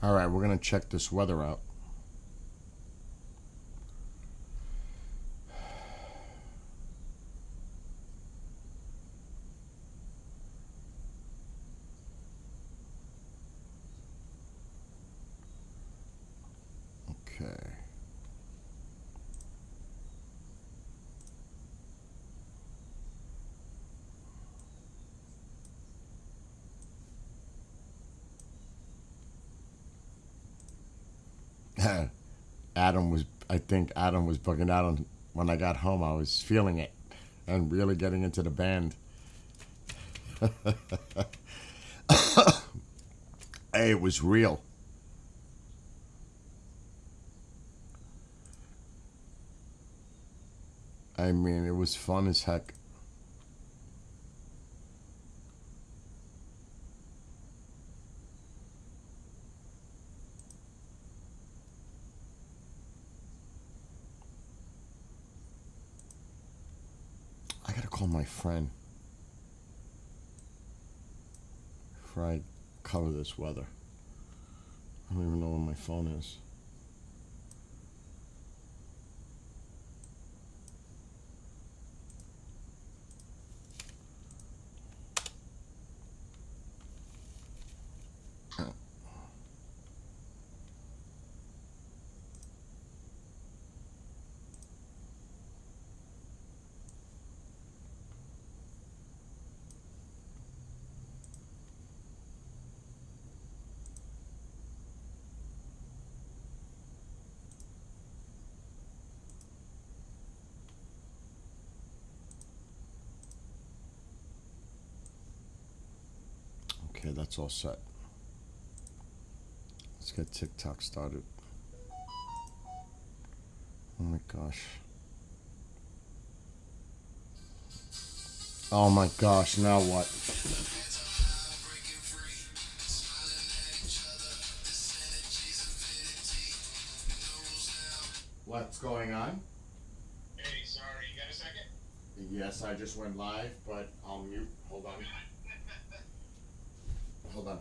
All right, we're going to check this weather out. Okay. I think Adam was bugging out on when I got home. I was feeling it and really getting into the band. Hey, it was real. I mean, it was fun as heck. I gotta call my friend before I cover this weather. I don't even know where my phone is. Okay, that's all set. Let's get TikTok started. Oh my gosh. Oh my gosh, now what? What's going on? Hey, sorry, you got a second? Yes, I just went live, but I'll mute. Hold on. Hold on.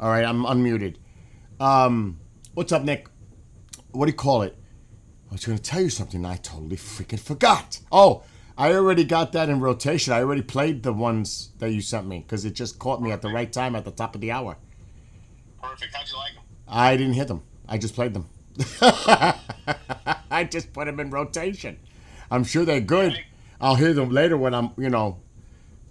All right, I'm unmuted. What's up, Nick? What do you call it? I was going to tell you something. I totally freaking forgot. Oh, I already got that in rotation. I already played the ones that you sent me because it just caught me at the right time at the top of the hour. Perfect. How'd you like them? I didn't hit them. I just played them. I just put them in rotation. I'm sure they're good. Okay. I'll hear them later when I'm,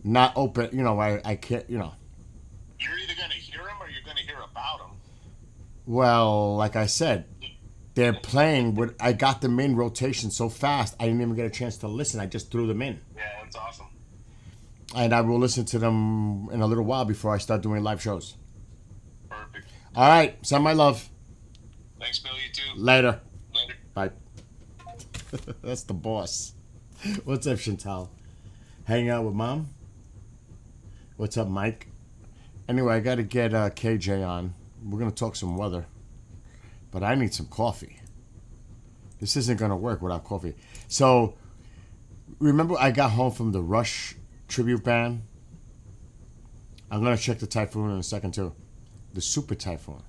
not open. I can't, You're either going to hear them or you're going to hear about them. Well, like I said, they're playing. I got them in rotation so fast, I didn't even get a chance to listen. I just threw them in. Yeah, that's awesome. And I will listen to them in a little while before I start doing live shows. Perfect. All right. Send my love. Thanks, Bill. You too. Later. Later. Bye. That's the boss. What's up, Chantal? Hanging out with mom? What's up, Mike? Anyway, I got to get KJ on. We're going to talk some weather. But I need some coffee. This isn't going to work without coffee. So, remember I got home from the Rush tribute band? I'm going to check the typhoon in a second, too. The super typhoon.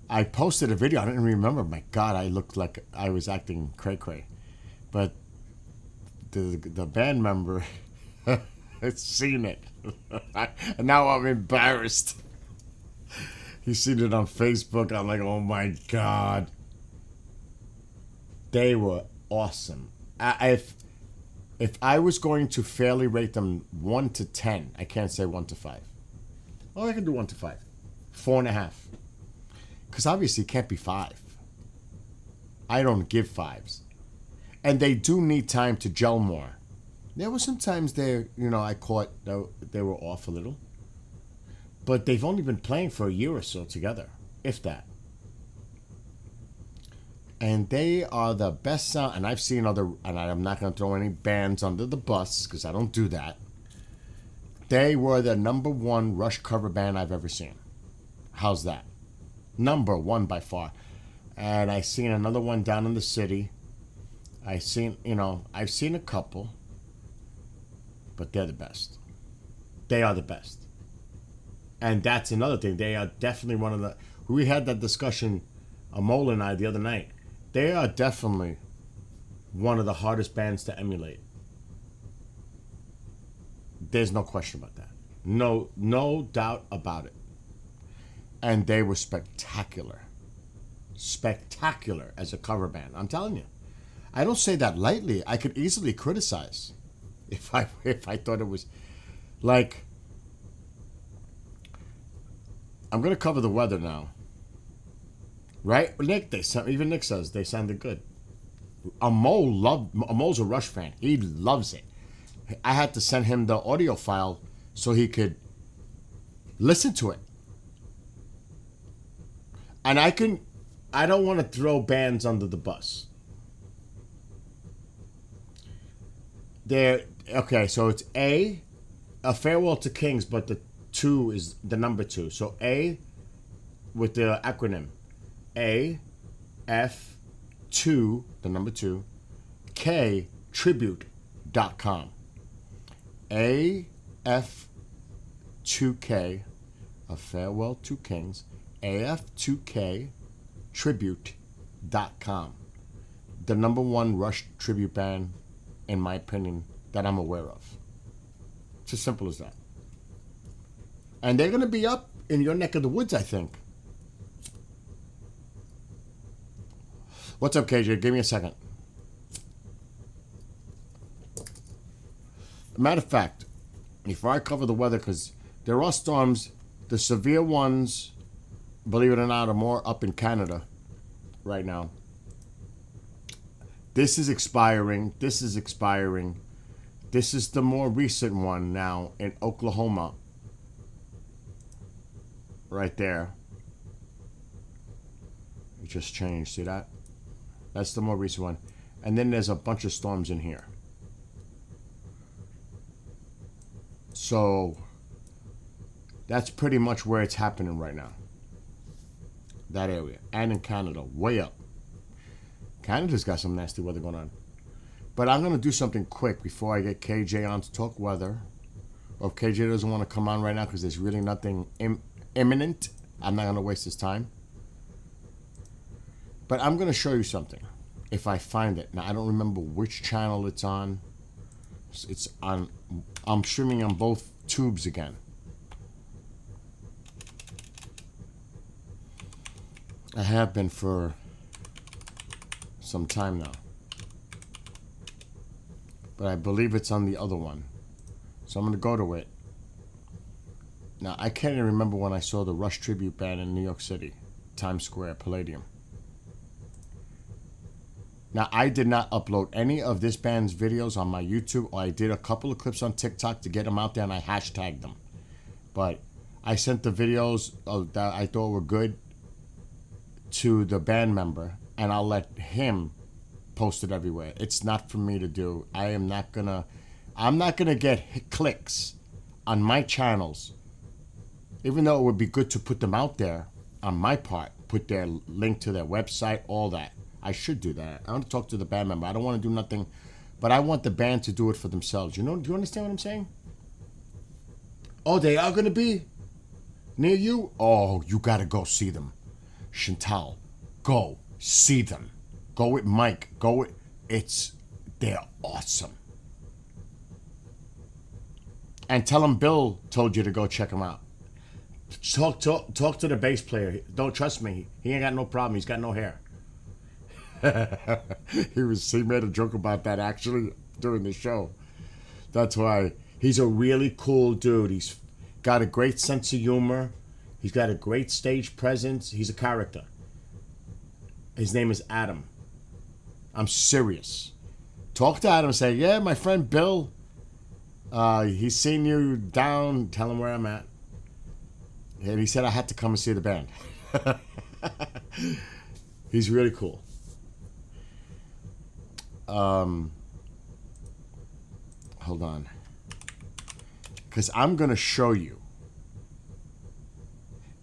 I posted a video. I didn't remember. My God, I looked like I was acting cray-cray. But the band member has seen it. And now I'm embarrassed. He's seen it on Facebook. I'm like, oh my God. They were awesome. If I was going to fairly rate them 1 to 10, I can't say 1 to 5. Oh, I can do 1 to 5. 4.5. Because obviously it can't be 5. I don't give 5s. And they do need time to gel more. There were some times there, I caught they were off a little. But they've only been playing for a year or so together, if that. And they are the best sound. And I've seen other, and I'm not going to throw any bands under the bus because I don't do that. They were the #1 Rush cover band I've ever seen. How's that? #1 by far. And I seen another one down in the city. I've seen a couple. But they're the best. They are the best. And that's another thing. They are definitely one of the... We had that discussion, Amola and I, the other night. They are definitely one of the hardest bands to emulate. There's no question about that. No doubt about it. And they were spectacular. Spectacular as a cover band. I'm telling you. I don't say that lightly. I could easily criticize if I thought it was like... I'm going to cover the weather now. Right? Nick, even Nick says they sounded good. Amo's a Rush fan. He loves it. I had to send him the audio file so he could listen to it. And I don't want to throw bands under the bus. Okay, so it's A Farewell to Kings, but the 2 is the number 2. So A with the acronym A F 2, the number 2, K tribute.com. AF2K, A Farewell to Kings, AF2K tribute.com. The #1 Rush tribute band, in my opinion, that I'm aware of. It's as simple as that. And they're going to be up in your neck of the woods, I think. What's up, KJ? Give me a second. Matter of fact, before I cover the weather, because there are storms, the severe ones, believe it or not, are more up in Canada right now. This is expiring. This is expiring. This is the more recent one now in Oklahoma. Right there. It just changed. See that? That's the more recent one. And then there's a bunch of storms in here. So that's pretty much where it's happening right now. That area. And in Canada. Way up. Canada's got some nasty weather going on. But I'm going to do something quick before I get KJ on to talk weather. or if KJ doesn't want to come on right now because there's really nothing imminent, I'm not going to waste his time. But I'm going to show you something if I find it. Now, I don't remember which channel it's on. It's on, I'm streaming on both tubes again. I have been for some time now. But I believe it's on the other one. So I'm going to go to it. Now, I can't even remember when I saw the Rush tribute band in New York City. Times Square, Palladium. Now, I did not upload any of this band's videos on my YouTube. Or I did a couple of clips on TikTok to get them out there, and I hashtagged them. But I sent the videos that I thought were good to the band member, and I'll let him post it everywhere. It's not for me to do. I'm not gonna get clicks on my channels, even though it would be good to put them out there on my part, put their link to their website, all that. I should do that. I want to talk to the band member. I don't want to do nothing, but I want the band to do it for themselves. You know, do you understand what I'm saying? Oh, they are gonna be near you? Oh, you gotta go see them. Chantal, go see them. Go with Mike. They're awesome. And tell them Bill told you to go check them out. Talk to the bass player. Don't trust me. He ain't got no problem. He's got no hair. He made a joke about that actually during the show. That's why he's a really cool dude. He's got a great sense of humor. He's got a great stage presence. He's a character. His name is Adam. I'm serious. Talk to Adam and say, yeah, my friend Bill, he's seen you down. Tell him where I'm at. And he said I had to come and see the band. He's really cool. Hold on. Because I'm going to show you.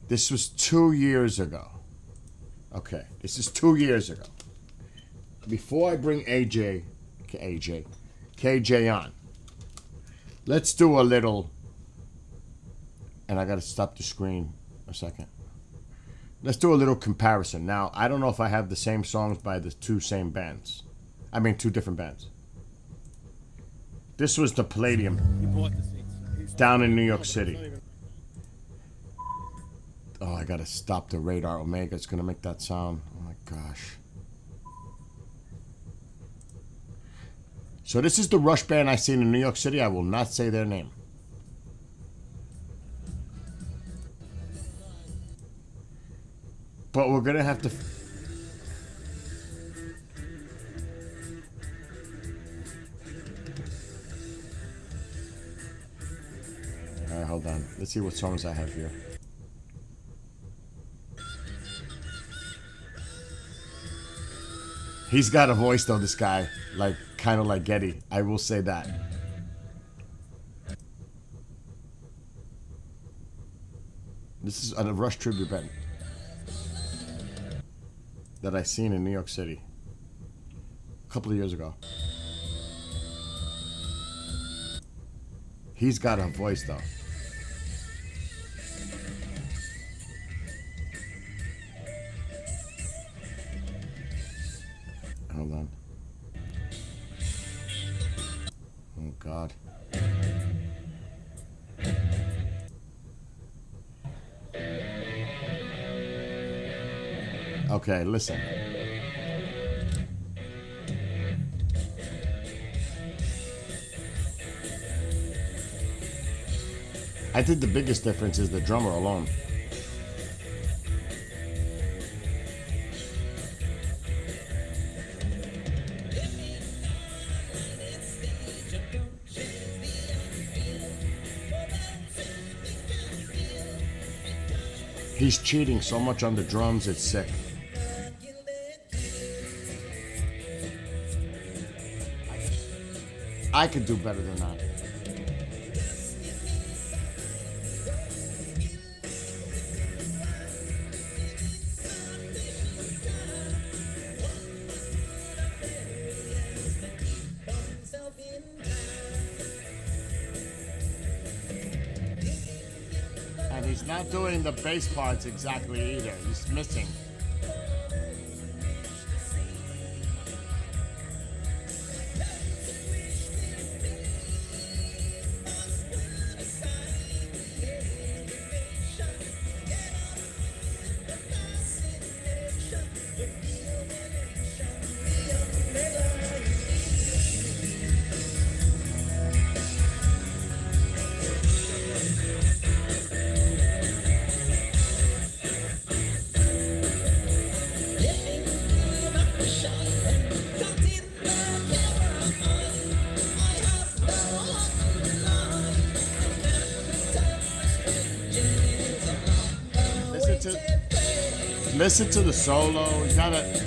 This was 2 years ago. Okay, this is 2 years ago. Before I bring KJ on, let's do a little, and I got to stop the screen a second. Let's do a little comparison. Now, I don't know if I have the same songs by the two different bands. This was the Palladium down in New York City. Oh, I gotta stop the radar. Omega, it's gonna make that sound. Oh my gosh. So this is the Rush band I seen in New York City. I will not say their name. But we're gonna have to... Alright, hold on. Let's see what songs I have here. He's got a voice though, this guy. Like, kind of like Geddy. I will say that. This is a Rush tribute band that I seen in New York City a couple of years ago. He's got a voice though. Hold on. Oh God. Okay, listen. I think the biggest difference is the drummer alone. He's cheating so much on the drums, it's sick. I could do better than that. He's not doing the bass parts exactly either. He's missing. Listen to the solo. You gotta.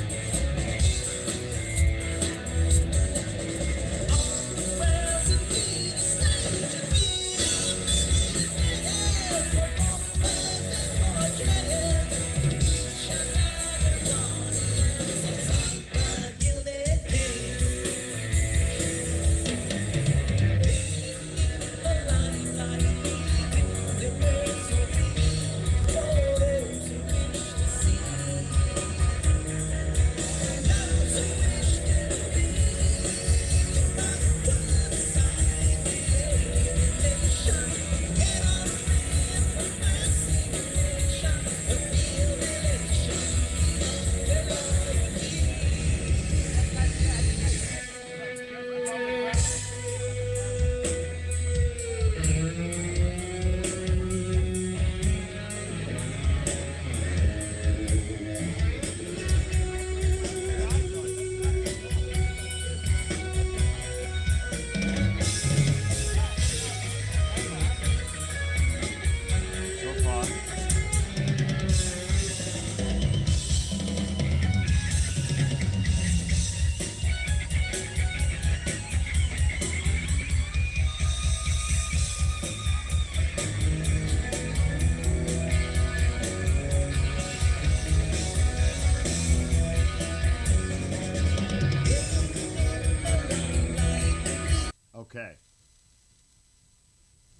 Okay.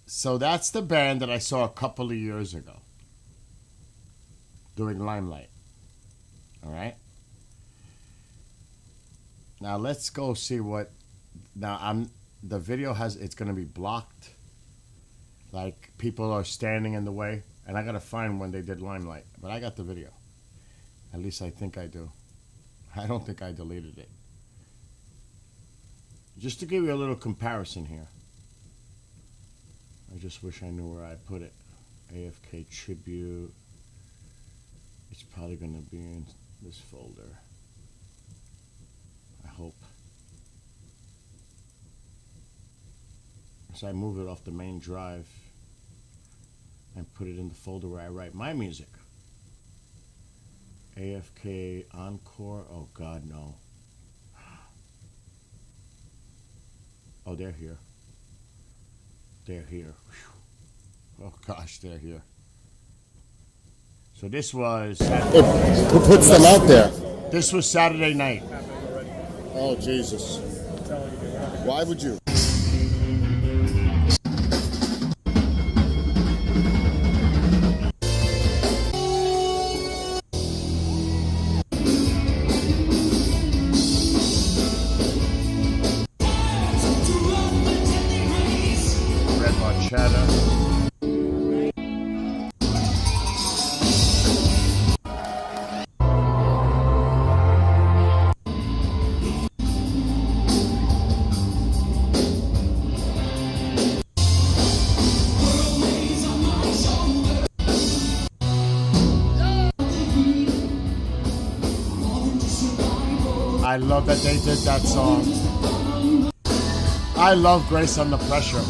So that's the band that I saw a couple of years ago doing Limelight. All right. Now let's go see what. Now the video it's going to be blocked. Like people are standing in the way, and I got to find when they did Limelight. But I got the video. At least I think I do. I don't think I deleted it. Just to give you a little comparison here. I just wish I knew where I put it. AFK tribute. It's probably going to be in this folder. I hope. So I move it off the main drive and put it in the folder where I write my music. AFK Encore. Oh God, no. Oh, they're here. They're here. Whew. Oh gosh, they're here. So this was. Who puts them out there? This was Saturday night. Oh Jesus! Why would you? Red Marchetta. I love that they did that song. I love Grace Under Pressure.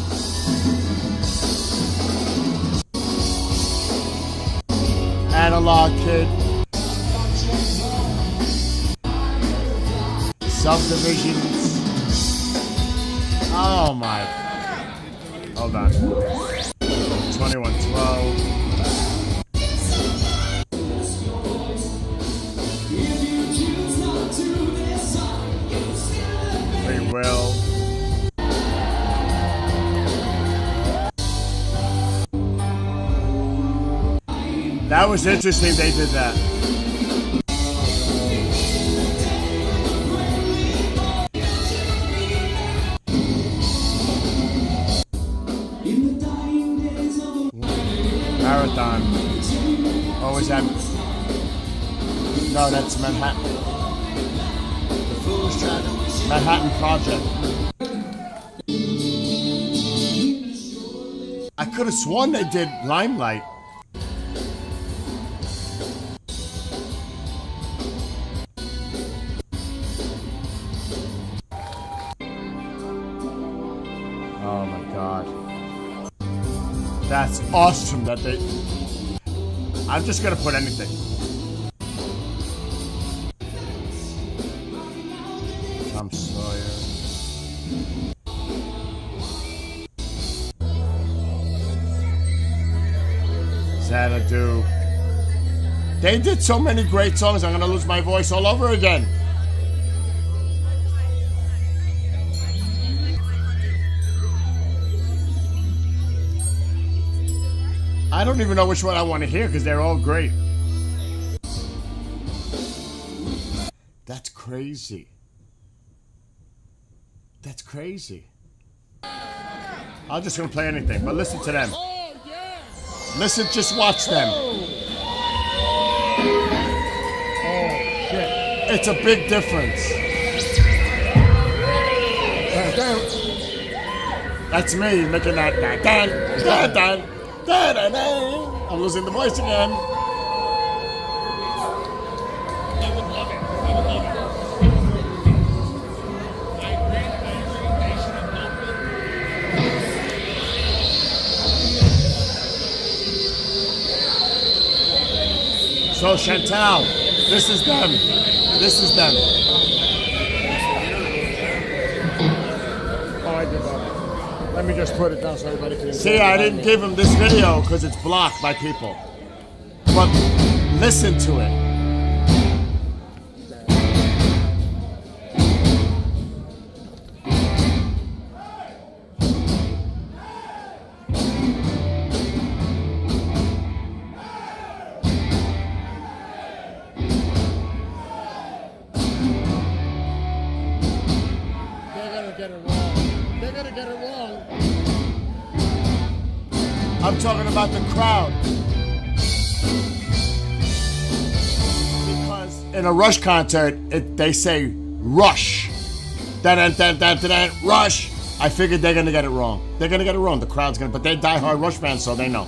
Analog Kid. Subdivisions. Oh my. Hold on. 2112. Free Will. That was interesting they did that. Marathon. Or was that? No, that's Manhattan. The Foolish Dragon. Manhattan Project. I could have sworn they did Limelight. Oh my god. That's awesome that they... I'm just gonna put anything. Tom Sawyer. Xanadu. They did so many great songs, I'm gonna lose my voice all over again. I don't even know which one I want to hear because they're all great. That's crazy. That's crazy. I'm just gonna play anything, but listen to them. Listen, just watch them. Oh, shit. It's a big difference. That's me making that. I'm losing the voice again. So Chantal, this is them. This is them. Oh, I give up. Let me just put it down so everybody can See, I didn't give him this video because it's blocked by people. But listen to it. They're gonna get it wrong. They're gonna get it wrong. I'm talking about the crowd. Because in a Rush concert, they say Rush. Rush. I figured they're gonna get it wrong. They're gonna get it wrong. The crowd's gonna, but they're diehard Rush fans, so they know.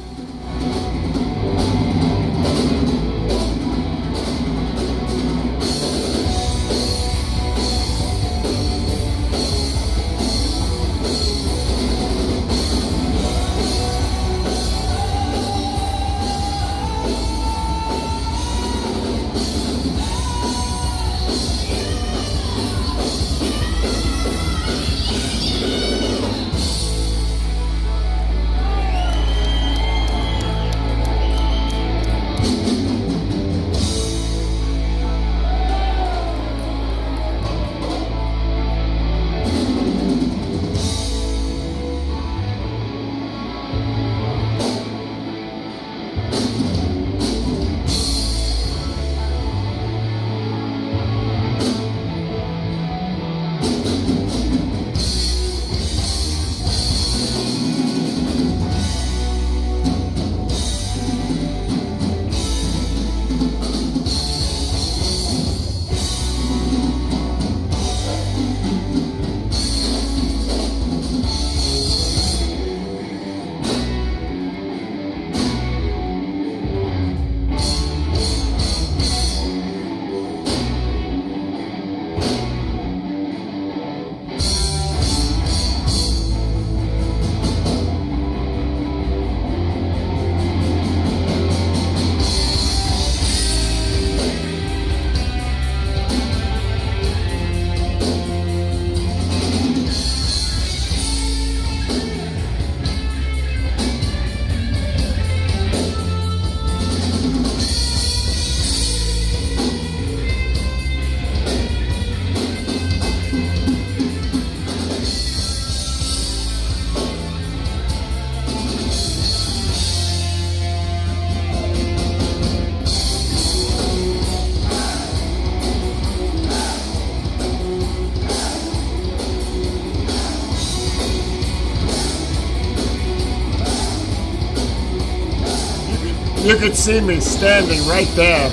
You could see me standing right there.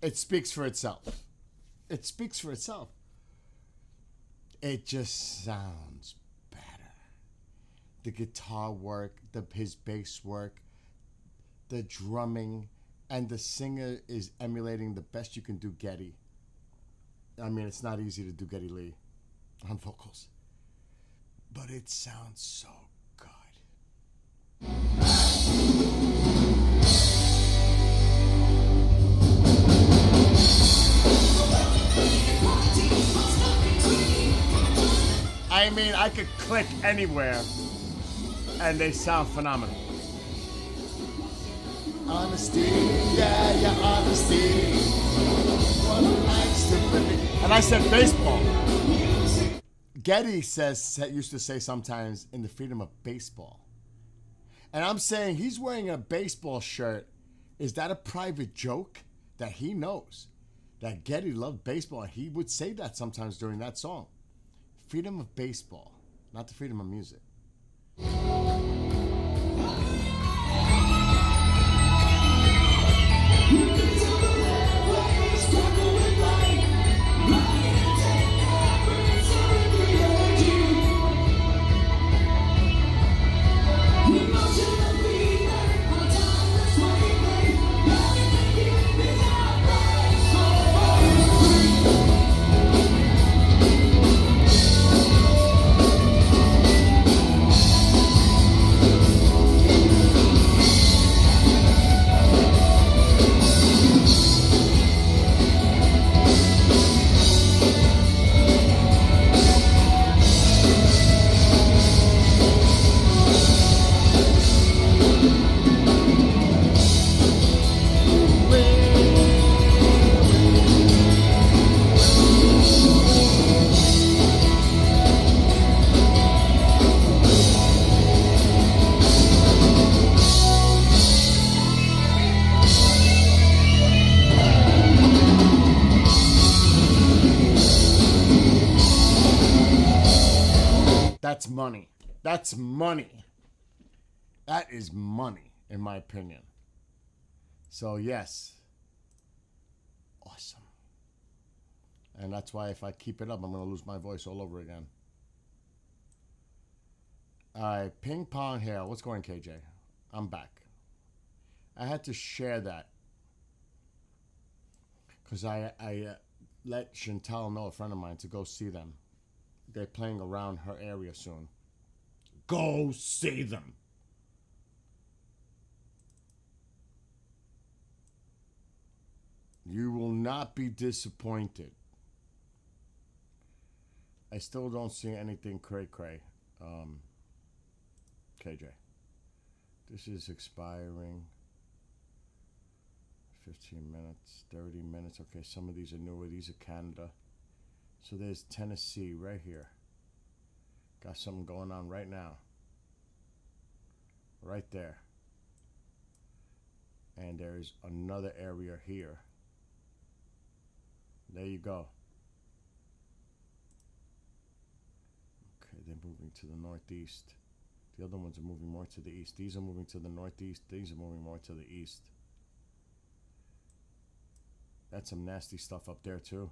It speaks for itself. It speaks for itself. It just sounds better. The guitar work, his bass work, the drumming, and the singer is emulating the best you can do Geddy. I mean, it's not easy to do Geddy Lee on vocals, but it sounds so good. I mean, I could click anywhere and they sound phenomenal. Honesty, yeah, honesty. And I said baseball. Geddy used to say sometimes in the freedom of baseball. And I'm saying he's wearing a baseball shirt. Is that a private joke that he knows? That Geddy loved baseball, and he would say that sometimes during that song. Freedom of baseball, not the freedom of music. That's money. That's money. That is money, in my opinion. So, yes. Awesome. And that's why if I keep it up, I'm going to lose my voice all over again. All right, Ping Pong Hair. What's going, KJ? I'm back. I had to share that because I let Chantal know, a friend of mine, to go see them. They're playing around her area soon. Go see them. You will not be disappointed. I still don't see anything cray-cray. KJ. This is expiring. 15 minutes, 30 minutes. Okay, some of these are newer. These are Canada. So there's Tennessee right here. Got something going on right now. Right there. And there's another area here. There you go. they're moving to the northeast. The other ones are moving more to the east. These are moving to the northeast. These are moving more to the east. That's some nasty stuff up there too.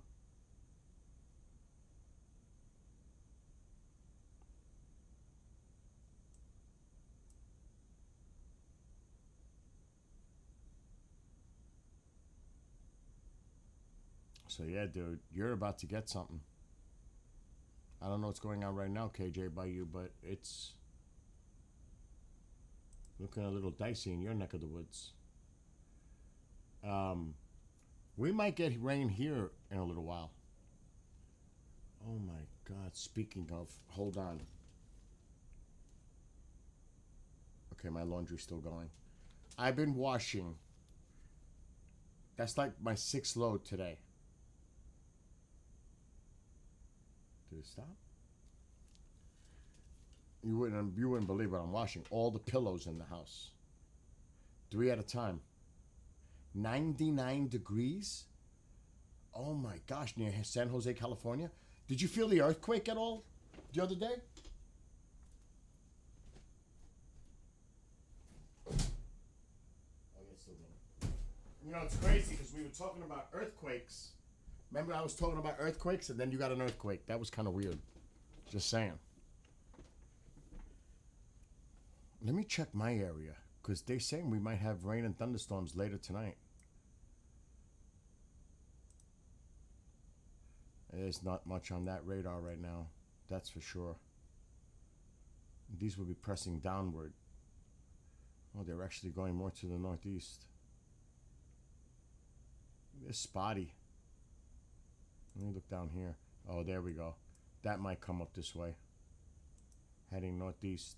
So yeah, dude, you're about to get something. I don't know what's going on right now, KJ, by you, but it's looking a little dicey in your neck of the woods. We might get rain here in a little while. Oh my God, speaking of, hold on. Okay, my laundry's still going. I've been washing. That's like my 6th load today. Did it stop? You wouldn't believe what I'm washing. All the pillows in the house. 3 at a time. 99 degrees? Oh my gosh, near San Jose, California. Did you feel the earthquake at all the other day? Oh, yeah, still going. You know, it's crazy because we were talking about earthquakes. Remember I was talking about earthquakes and then you got an earthquake. That was kind of weird. Just saying. Let me check my area because they're saying we might have rain and thunderstorms later tonight. There's not much on that radar right now. That's for sure. These will be pressing downward. Oh, they're actually going more to the northeast. They're spotty. Let me look down here. Oh, there we go. That might come up this way. Heading northeast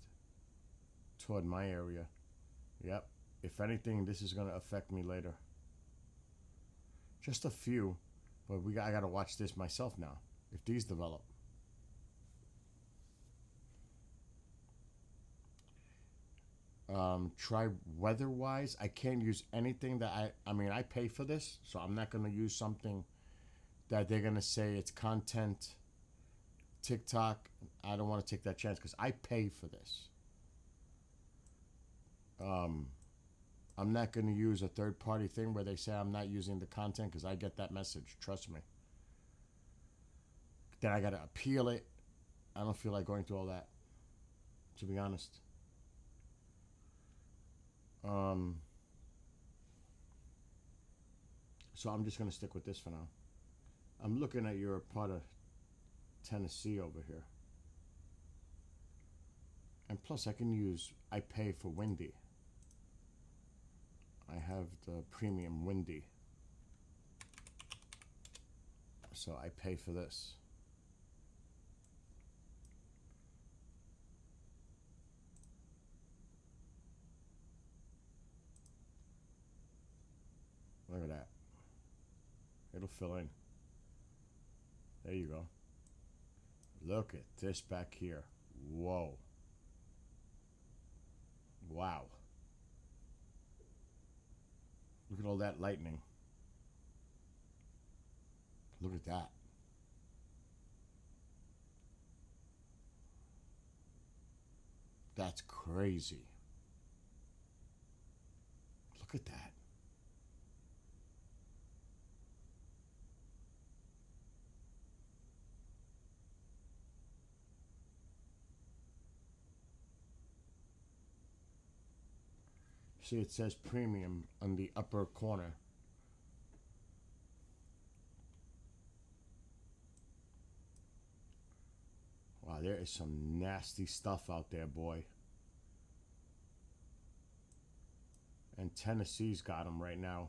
toward my area. Yep. If anything, this is going to affect me later. Just a few. But I got to watch this myself now. If these develop. Try weather-wise. I can't use anything that I mean, I pay for this. So I'm not going to use something that they're going to say it's content, TikTok. I don't want to take that chance because I pay for this. I'm not going to use a third-party thing where they say I'm not using the content because I get that message. Trust me. Then I got to appeal it. I don't feel like going through all that, to be honest. So I'm just going to stick with this for now. I'm looking at your part of Tennessee over here. And plus I pay for Windy. I have the premium Windy. So I pay for this. Look at that. It'll fill in. There you go. Look at this back here. Whoa. Wow. Look at all that lightning. Look at that. That's crazy. Look at that. See, it says premium on the upper corner. Wow, there is some nasty stuff out there, boy. And Tennessee's got them right now.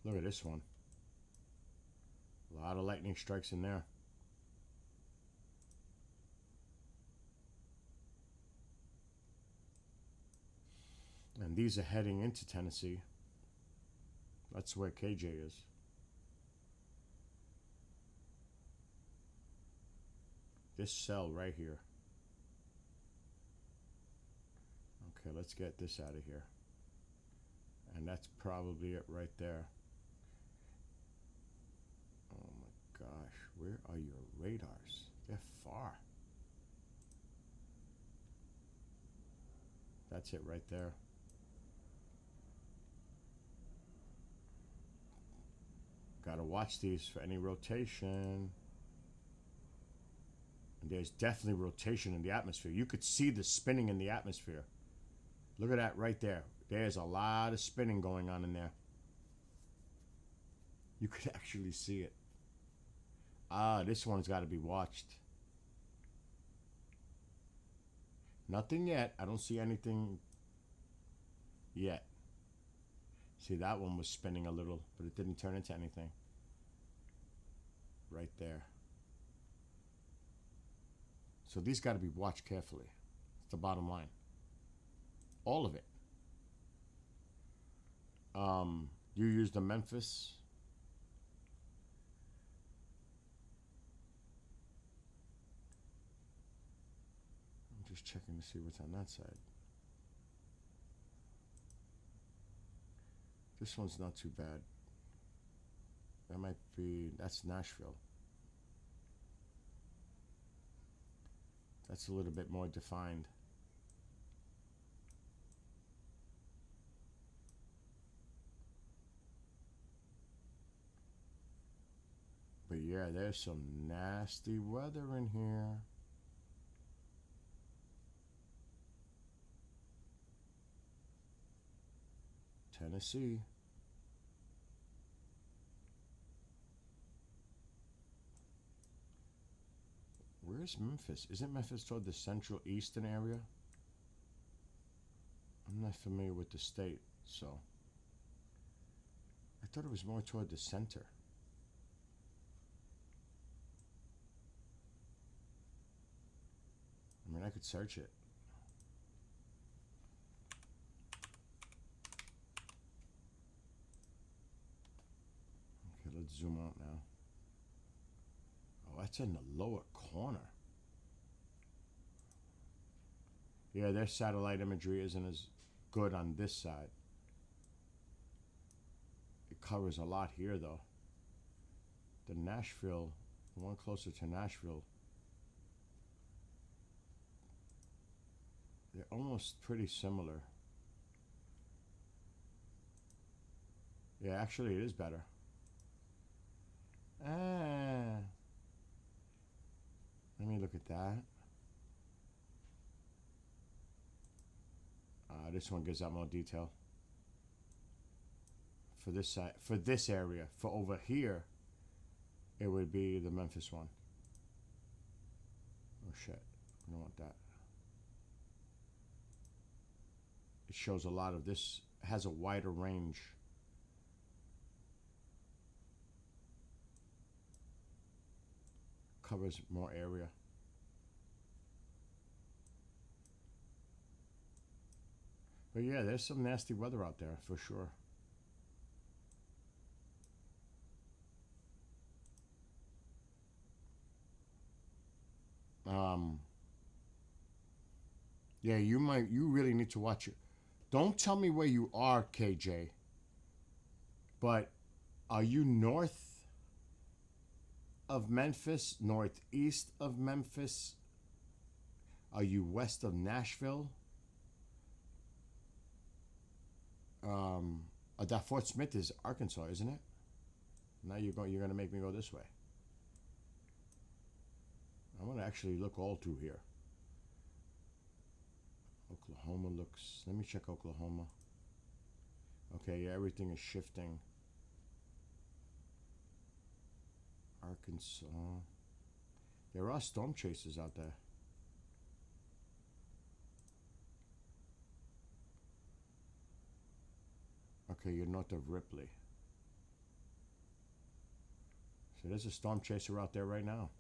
Look at this one. A lot of lightning strikes in there. And these are heading into Tennessee. That's where KJ is. This cell right here. Okay, let's get this out of here. And that's probably it right there. Oh my gosh. Where are your radars? They're far. That's it right there. Gotta watch these for any rotation. And there's definitely rotation in the atmosphere. You could see the spinning in the atmosphere. Look at that right there. There's a lot of spinning going on in there. You could actually see it. Ah, this one's got to be watched. Nothing yet. I don't see anything yet. See, that one was spinning a little, but it didn't turn into anything. Right there. So these got to be watched carefully. It's the bottom line. All of it. You use the Memphis. I'm just checking to see what's on that side. This one's not too bad. That might be, that's Nashville. That's a little bit more defined. But yeah, there's some nasty weather in here. Tennessee. Where's Memphis? Isn't Memphis toward the central eastern area? I'm not familiar with the state, so I thought it was more toward the center. I mean, I could search it. Okay, let's zoom out now. Oh, that's in the lower corner. Yeah, their satellite imagery isn't as good on this side. It covers a lot here, though. The Nashville, the one closer to Nashville, they're almost pretty similar. Yeah, actually, it is better. Ah. Let me look at that. This one gives out more detail. For this side, for this area, for over here, it would be the Memphis one. Oh shit, I don't want that. It shows a lot of this, has a wider range. Covers more area. But yeah, there's some nasty weather out there for sure. Yeah, you really need to watch it. Don't tell me where you are, KJ. But are you north of Memphis, northeast of Memphis? Are you west of Nashville? That Fort Smith is Arkansas, isn't it? Now you're gonna make me go this way. I'm gonna actually look all through here. Oklahoma looks. Let me check Oklahoma. Okay, yeah, everything is shifting. Arkansas. There are storm chasers out there. Okay, you're north of Ripley. So there's a storm chaser out there right now.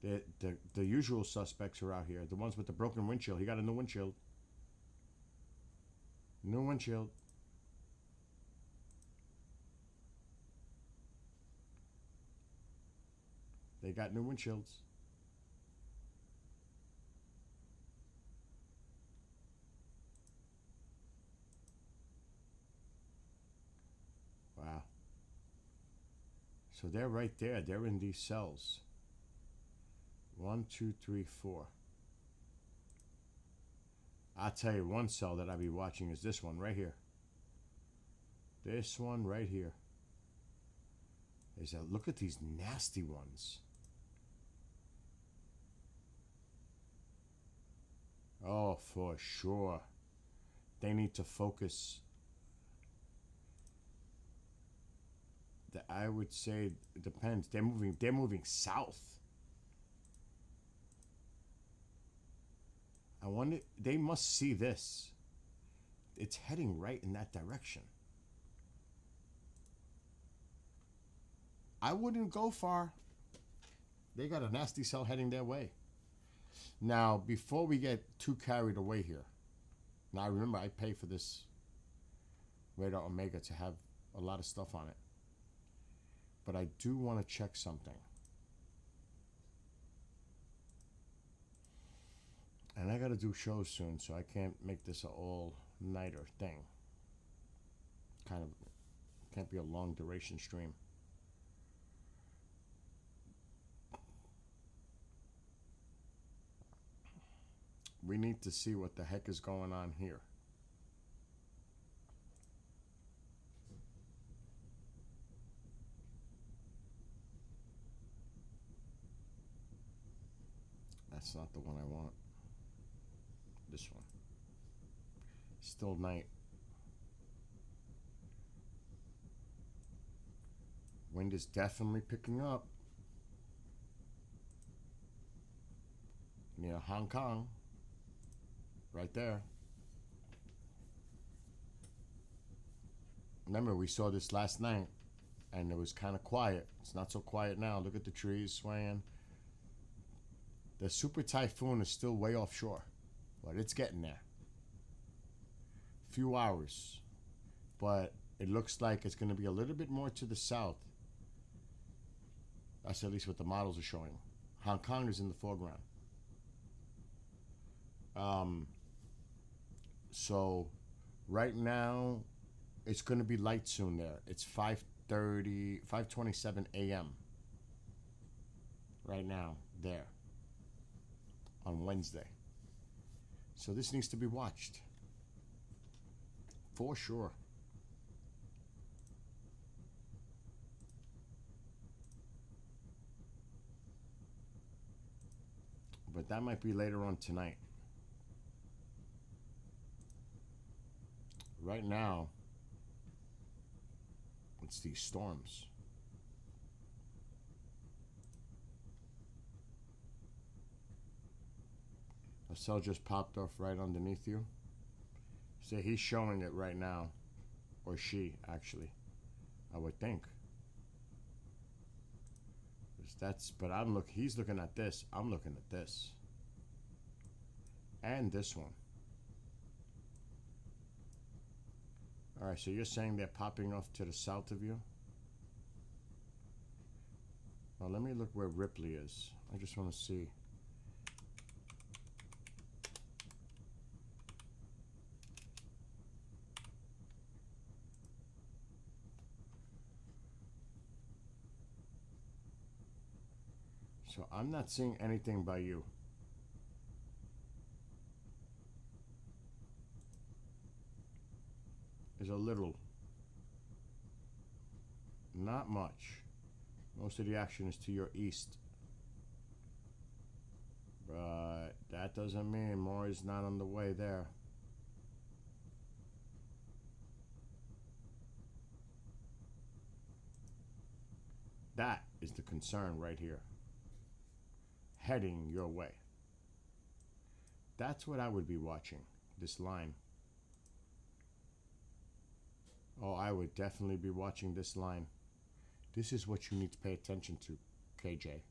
The usual suspects are out here. The ones with the broken windshield. He got a new windshield. New windshield. They got new windshields. Wow. So they're right there. They're in these cells. 1, 2, 3, 4. I'll tell you one cell that I'll be watching is this one right here. This one right here. Look at these nasty ones. Oh, for sure. They need to focus. I would say it depends. They're moving south. I wonder, they must see this. It's heading right in that direction. I wouldn't go far. They got a nasty cell heading their way. Now, before we get too carried away here, now remember I pay for this Radar Omega to have a lot of stuff on it. But I do want to check something. And I got to do shows soon, so I can't make this an all-nighter thing. Kind of can't be a long duration stream. We need to see what the heck is going on here. That's not the one I want. This one. Still night. Wind is definitely picking up. Near Hong Kong. Right there. Remember, we saw this last night, and it was kind of quiet. It's not so quiet now. Look at the trees swaying. The super typhoon is still way offshore, but it's getting there. Few hours, but it looks like it's going to be a little bit more to the south. That's at least what the models are showing. Hong Kong is in the foreground. So right now it's going to be light soon there. It's 5:27 a.m. right now there on Wednesday. So this needs to be watched for sure. But that might be later on tonight. Right now, it's these storms. A cell just popped off right underneath you. So he's showing it right now. Or she, actually. I would think. But he's looking at this. I'm looking at this. And this one. Alright, so you're saying they're popping off to the south of you? Now let me look where Ripley is. I just want to see. So I'm not seeing anything by you. There's a little. Not much. Most of the action is to your east. But that doesn't mean more is not on the way there. That is the concern right here. Heading your way. That's what I would be watching. This line. Oh, I would definitely be watching this line. This is what you need to pay attention to, KJ.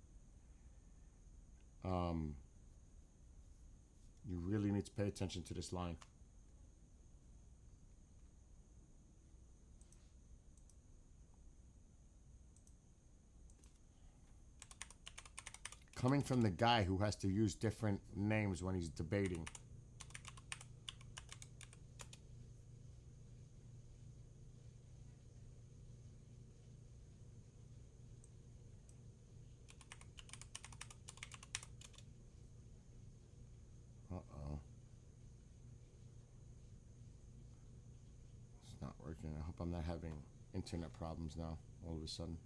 You really need to pay attention to this line. Coming from the guy who has to use different names when he's debating. working. I hope I'm not having internet problems now all of a sudden.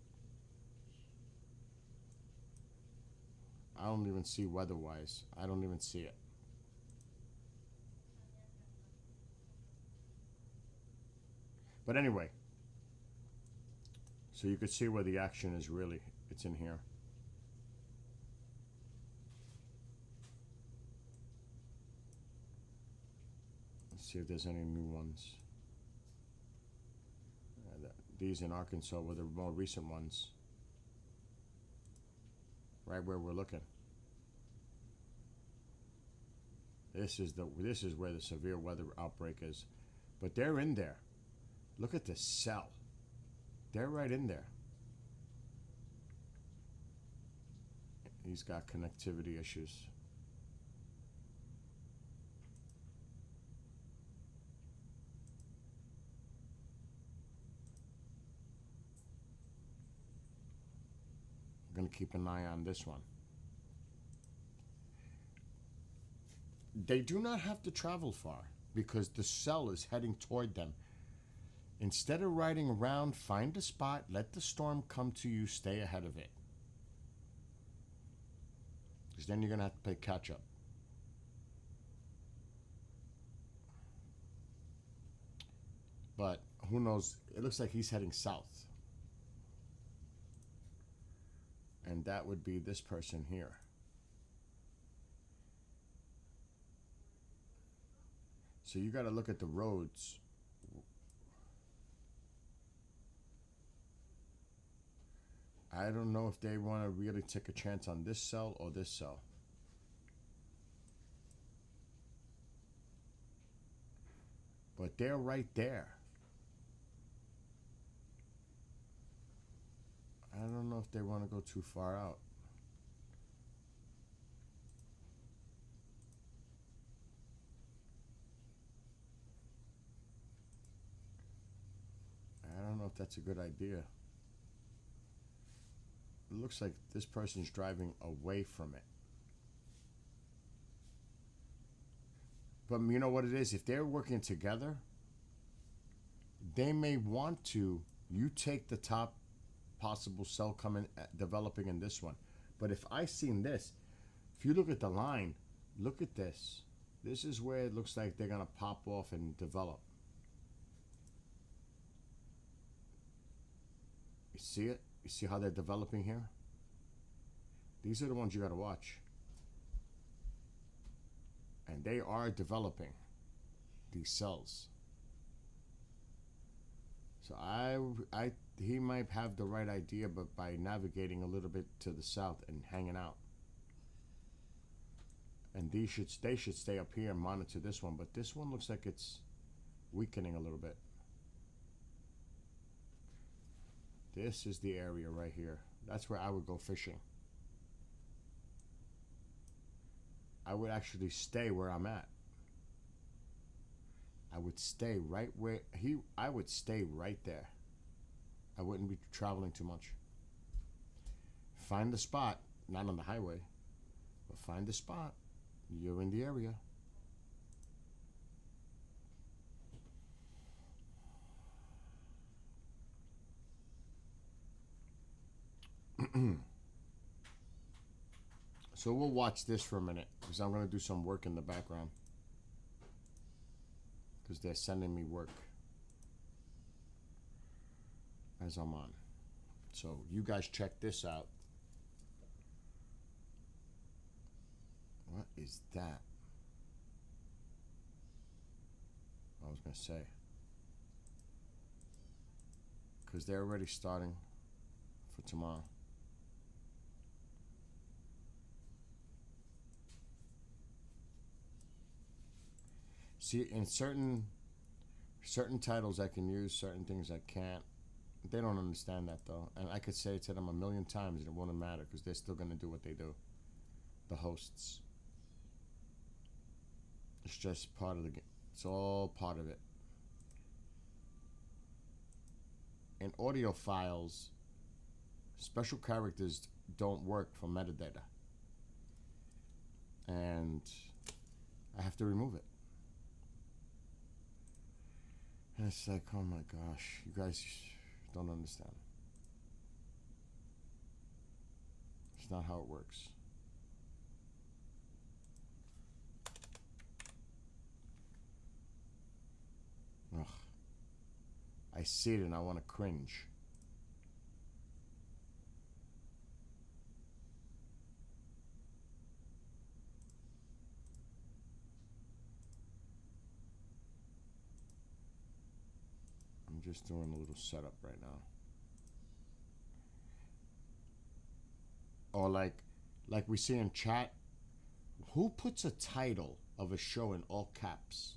I don't even see weather-wise. I don't even see it. But anyway, so you could see where the action is really. It's in here. Let's see if there's any new ones. These in Arkansas were the more recent ones. Right where we're looking. This is where the severe weather outbreak is. But they're in there. Look at this cell. They're right in there. He's got connectivity issues. I'm going to keep an eye on this one. They do not have to travel far because the cell is heading toward them. Instead of riding around, find a spot, let the storm come to you, stay ahead of it. Because then you're going to have to play catch up. But who knows? It looks like he's heading south. And that would be this person here. So you got to look at the roads. I don't know if they want to really take a chance on this cell or this cell. But they're right there. I don't know if they want to go too far out. I don't know if that's a good idea. It looks like this person's driving away from it. But you know what it is? If they're working together, they may want to, you take the top possible cell coming, developing in this one. But if I seen this, if you look at the line, look at this. This is where it looks like they're going to pop off and develop. You see it? You see how they're developing here? These are the ones you got to watch. And they are developing these cells. So he might have the right idea, but by navigating a little bit to the south and hanging out. And they should stay up here and monitor this one, but this one looks like it's weakening a little bit. This is the area right here. That's where I would go fishing. I would actually stay where I'm at. I would stay right where I would stay right there. I wouldn't be traveling too much. Find the spot, not on the highway, but find the spot. You're in the area. So we'll watch this for a minute because I'm going to do some work in the background because they're sending me work as I'm on. So you guys check this out. What is that? I was going to say, because they're already starting for tomorrow. See, in certain titles I can use, certain things I can't. They don't understand that though, and I could say it to them a million times and it wouldn't matter because they're still going to do what they do. The hosts. It's just part of the game. It's all part of it. In audio files, special characters don't work for metadata, and I have to remove it. And it's like, oh my gosh, you guys don't understand. It's not how it works. Ugh. I see it and I want to cringe. I'm just doing a little setup right now. Or like we see in chat, who puts a title of a show in all caps?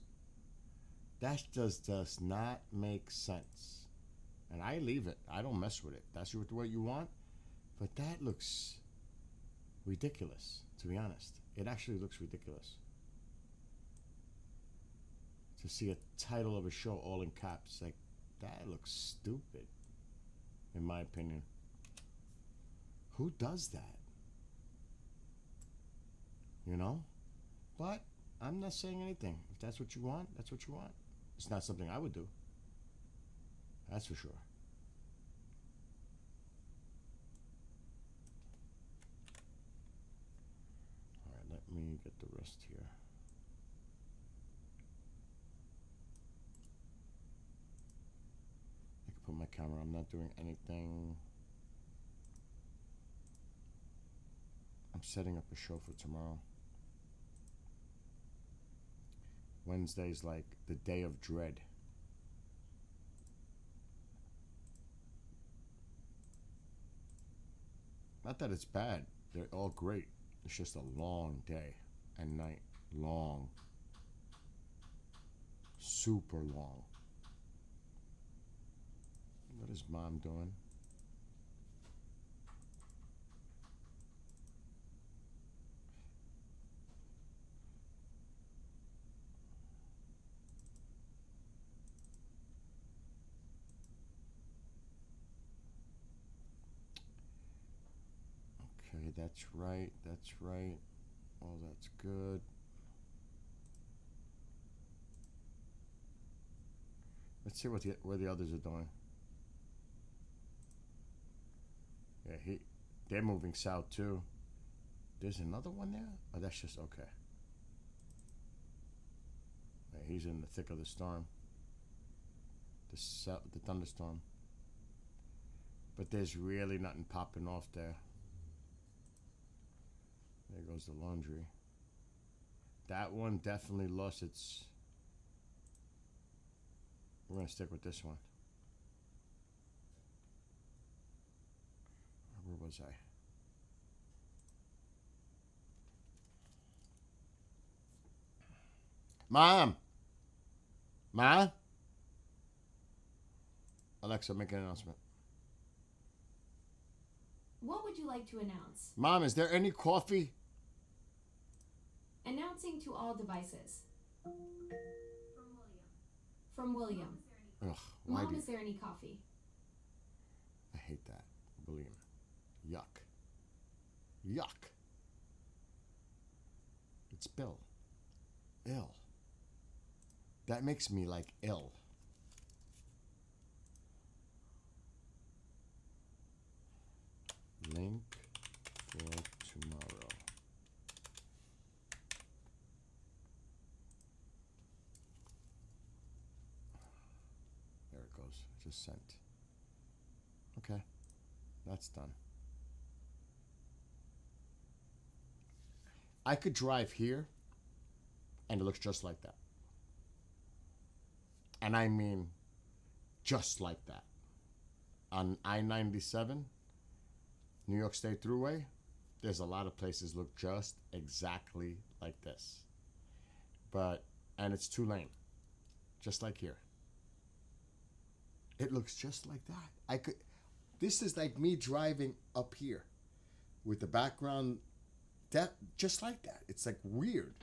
That does not make sense. And I leave it. I don't mess with it. That's what you want. But that looks ridiculous, to be honest. It actually looks ridiculous. To see a title of a show all in caps, like, that looks stupid, in my opinion. Who does that? You know? But I'm not saying anything. If that's what you want, that's what you want. It's not something I would do. That's for sure. All right, let me get the rest here. I can put my camera. I'm not doing anything. I'm setting up a show for tomorrow. Wednesday's like the day of dread. Not that it's bad. They're all great. It's just a long day and night. Long. Super long. What is Mom doing? Okay, that's right. That's right. Oh, that's good. Let's see where the others are doing. Yeah, they're moving south too. There's another one there? Oh, that's just okay. Yeah, he's in the thick of the storm. The thunderstorm. But there's really nothing popping off there. There goes the laundry. That one definitely lost its... We're going to stick with this one. Where was I? Mom! Ma? Alexa, make an announcement. What would you like to announce? Mom, is there any coffee? Announcing to all devices. From William. Ugh, why Mom, do you... is there any coffee? I hate that. Believe me. Yuck. Yuck. It's Bill. Ill. That makes me like ill. Link for tomorrow. There it goes. Just sent. Okay. That's done. I could drive here and it looks just like that. And I mean just like that. On I-97, New York State Thruway, there's a lot of places look just exactly like this. And it's 2-lane, just like here. It looks just like that. This is like me driving up here with the background, just like that. It's like weird.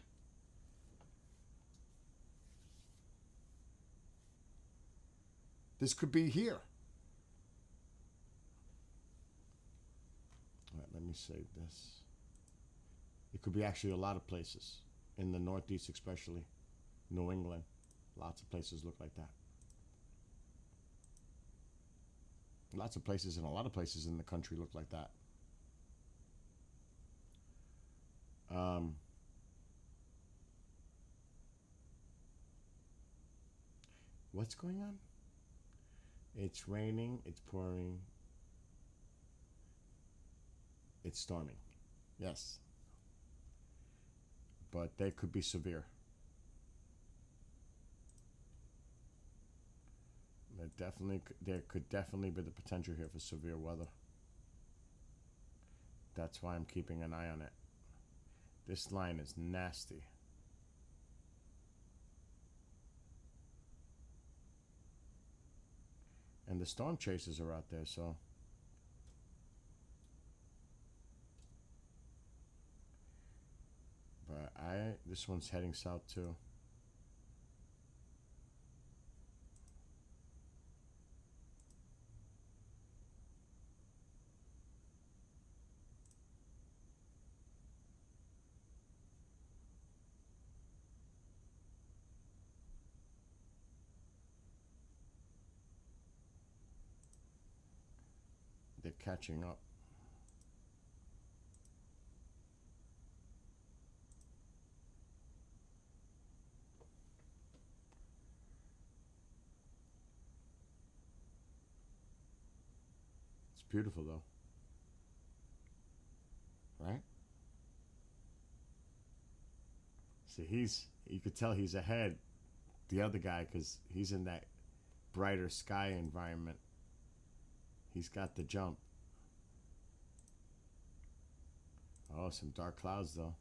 This could be here. All right, let me save this. It could be actually a lot of places. In the Northeast especially. New England. Lots of places look like that. Lots of places and a lot of places in the country look like that. What's going on? It's raining, it's pouring, it's storming. Yes. But they could be severe. There could definitely be the potential here for severe weather. That's why I'm keeping an eye on it. This line is nasty. And the storm chasers are out there, so. But this one's heading south too. They're catching up. It's beautiful though. Right? See, you could tell he's ahead, the other guy, because he's in that brighter sky environment. He's got the jump. Oh, some dark clouds though.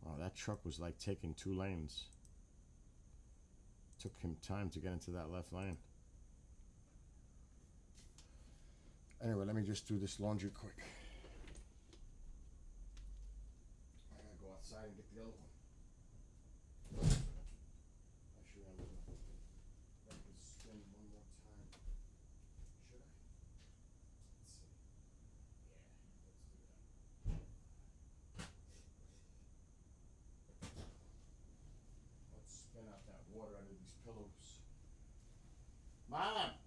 Oh, that truck was like taking 2 lanes. Took him time to get into that left lane. Anyway, let me just do this laundry quick. I gotta go outside and get the other one. Actually, I'm gonna let it spin one more time. Should I? Let's see. Yeah, let's do that. Let's spin out that water out of these pillows. Mom!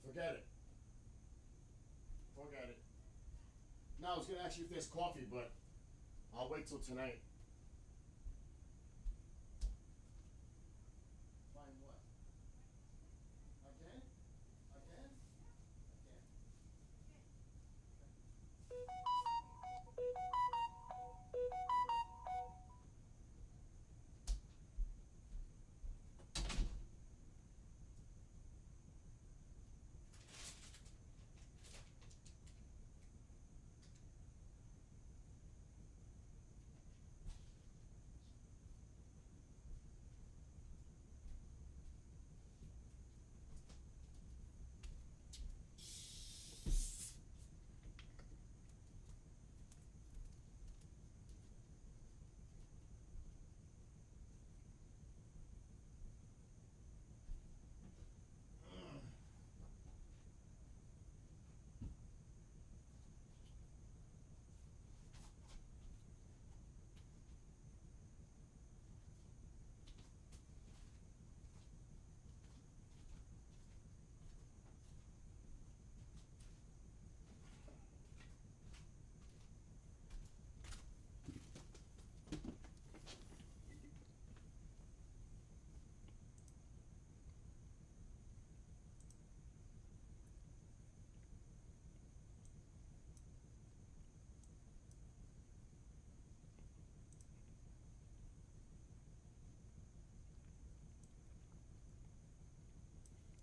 Forget it. Forget it. No, I was gonna ask you if there's coffee, but I'll wait till tonight. Find what? Again? Again? Again.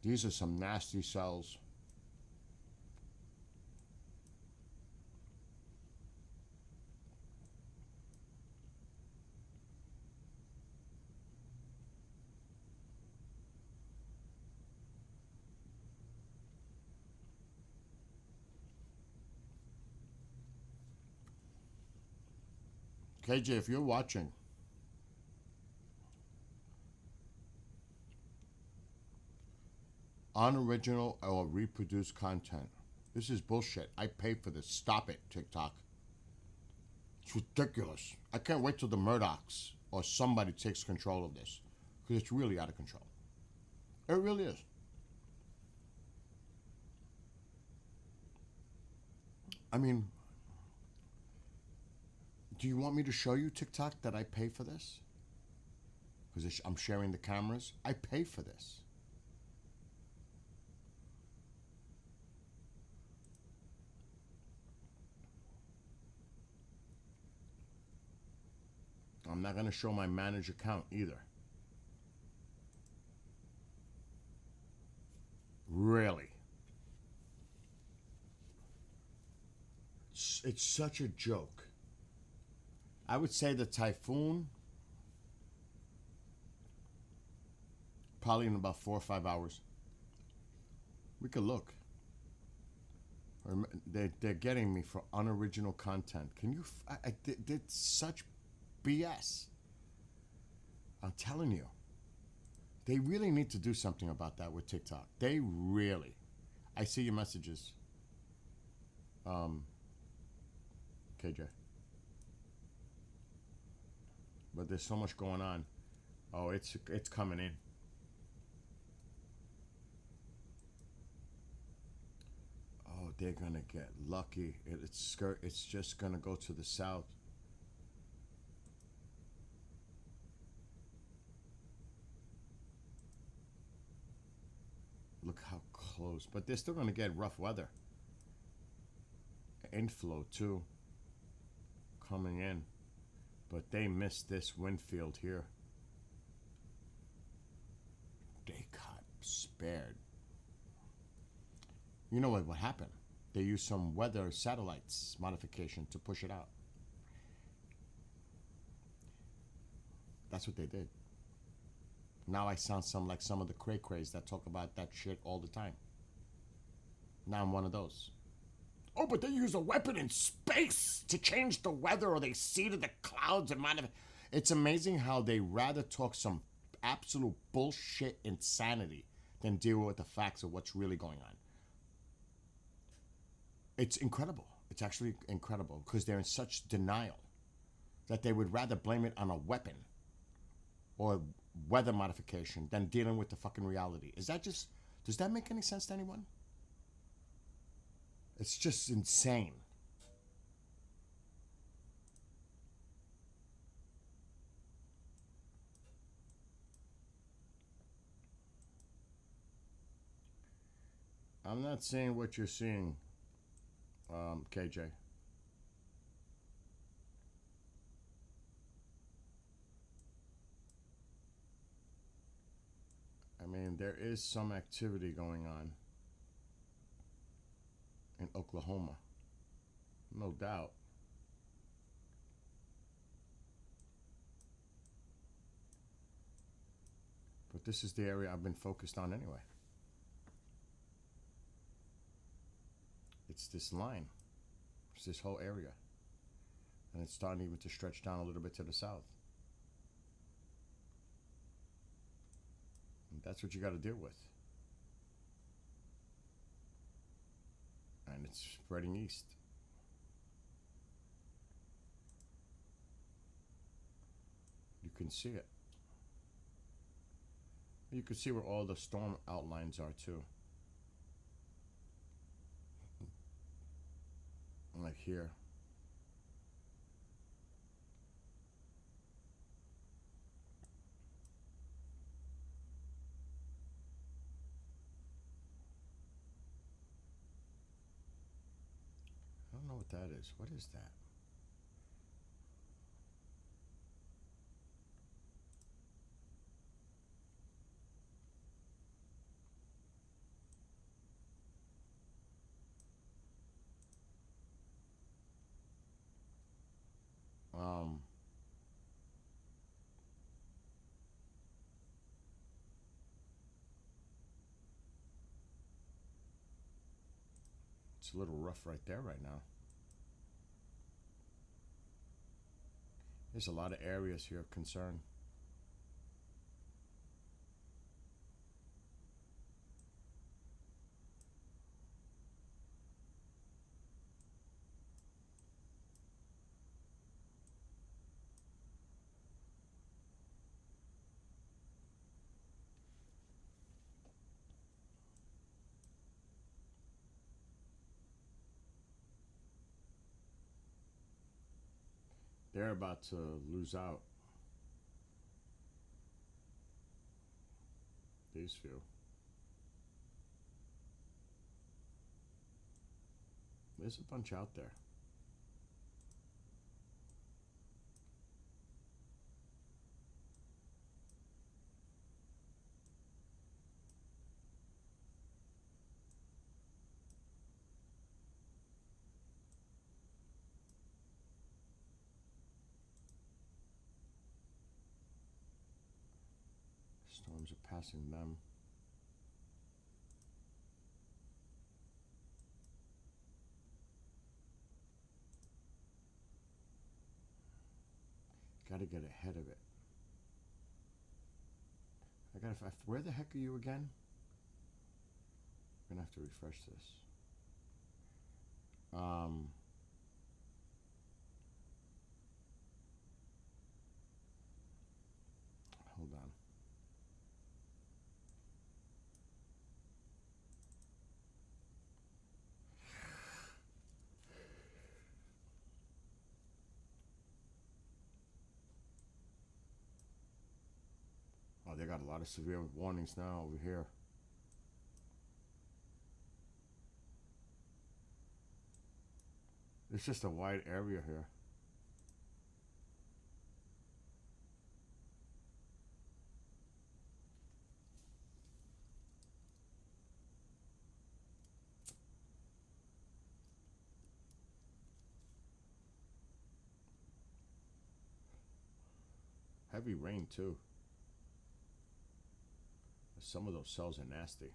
These are some nasty cells. KJ, if you're watching, Unoriginal or reproduced content. This is bullshit. I pay for this. Stop it, TikTok. It's ridiculous. I can't wait till the Murdochs or somebody takes control of this, because it's really out of control. It really is. I mean, do you want me to show you, TikTok, that I pay for this? Because I'm sharing the cameras. I pay for this. I'm not going to show my managed account either. Really. It's such a joke. I would say the Typhoon, probably in about 4 or 5 hours. We could look. They're getting me for unoriginal content. Can you? I did such BS. I'm telling you. They really need to do something about that with TikTok. They really. I see your messages. KJ. But there's so much going on. Oh, it's coming in. Oh, they're gonna get lucky. It's just gonna go to the south. Look how close. But they're still gonna get rough weather. Inflow too. Coming in. But they missed this wind field here. They got spared. You know what happened? They used some weather satellites modification to push it out. That's what they did. Now I sound like some of the cray-crays that talk about that shit all the time. Now I'm one of those. Oh, but they use a weapon in space to change the weather, or they seeded the clouds and modify. It's amazing how they rather talk some absolute bullshit insanity than deal with the facts of what's really going on. It's incredible. It's actually incredible because they're in such denial that they would rather blame it on a weapon or weather modification than dealing with the fucking reality. Does that make any sense to anyone? It's just insane. I'm not saying what you're seeing, KJ. I mean, there is some activity going on in Oklahoma, no doubt. But this is the area I've been focused on anyway. It's this line. It's this whole area. And it's starting even to stretch down a little bit to the south. And that's what you got to deal with. And it's spreading east. You can see it. You can see where all the storm outlines are too. Like here. I don't know what that is. What is that? It's a little rough right there right now. There's a lot of areas here of concern. They're about to lose out. These few. There's a bunch out there. Storms are passing them. Got to get ahead of it. Where the heck are you again? I'm gonna have to refresh this. Hold on. Oh, they got a lot of severe warnings now over here. It's just a wide area here. Heavy rain too. Some of those cells are nasty.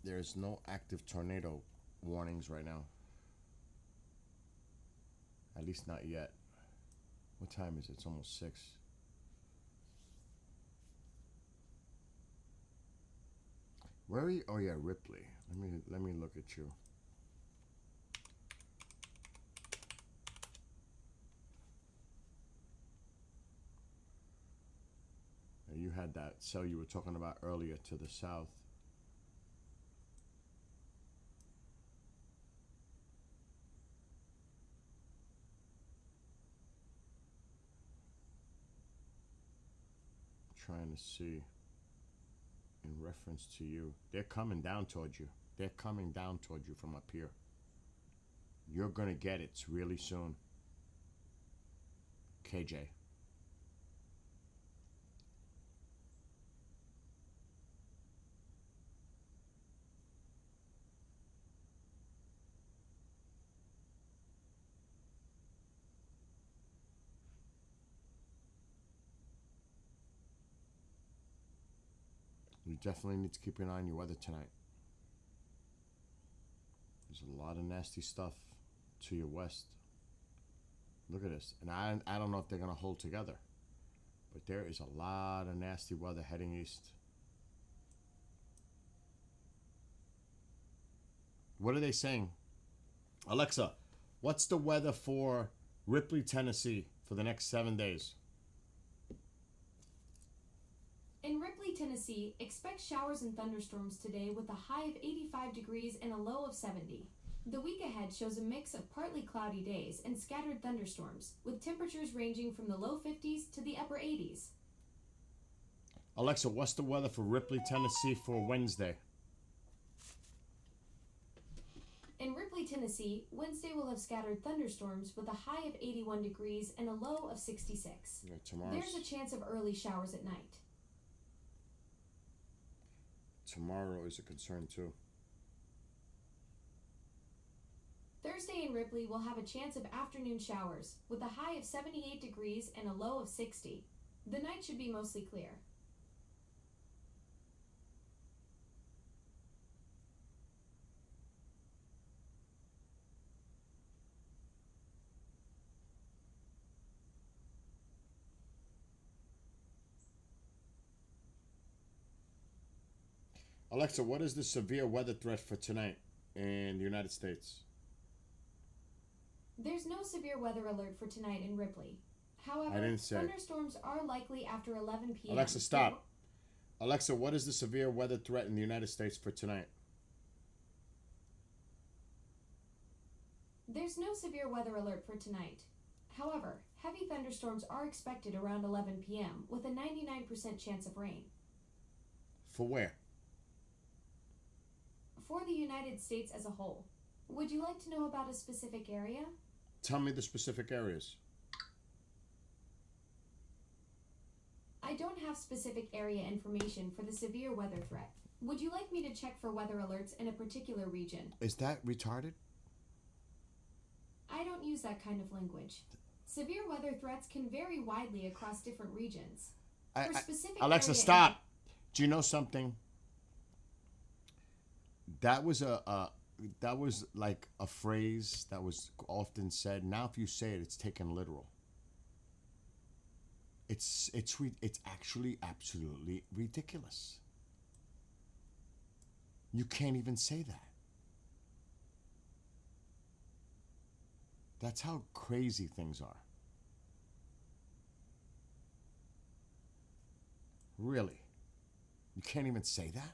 There's no active tornado warnings right now. At least not yet. What time is it? It's almost 6. Where are you? Oh yeah, Ripley. Let me look at you. You had that cell you were talking about earlier to the south. I'm trying to see in reference to you. They're coming down towards you. They're coming down towards you from up here. You're gonna get it really soon. KJ. You definitely need to keep an eye on your weather tonight. There's a lot of nasty stuff to your west. Look at this. And I don't know if they're going to hold together. But there is a lot of nasty weather heading east. What are they saying? Alexa, what's the weather for Ripley, Tennessee for the next 7 days? In Ripley, Tennessee, expect showers and thunderstorms today with a high of 85 degrees and a low of 70. The week ahead shows a mix of partly cloudy days and scattered thunderstorms, with temperatures ranging from the low 50s to the upper 80s. Alexa, what's the weather for Ripley, Tennessee for Wednesday? In Ripley, Tennessee, Wednesday will have scattered thunderstorms with a high of 81 degrees and a low of 66. Yeah, There's a chance of early showers at night. Tomorrow is a concern too. Thursday in Ripley will have a chance of afternoon showers, with a high of 78 degrees and a low of 60. The night should be mostly clear. Alexa, what is the severe weather threat for tonight in the United States? There's no severe weather alert for tonight in Ripley. However, I didn't say. thunderstorms are likely after 11 p.m. Alexa, stop. Alexa, what is the severe weather threat in the United States for tonight? There's no severe weather alert for tonight. However, heavy thunderstorms are expected around 11 p.m. with a 99% chance of rain. For where? For the United States as a whole. Would you like to know about a specific area? Tell me the specific areas. I don't have specific area information for the severe weather threat. Would you like me to check for weather alerts in a particular region? Is that retarded? I don't use that kind of language. Severe weather threats can vary widely across different regions. For specific Alexa, area stop. Do you know something? That was that was like a phrase that was often said. Now, if you say it, it's taken literal. It's actually absolutely ridiculous. You can't even say that. That's how crazy things are. Really? You can't even say that?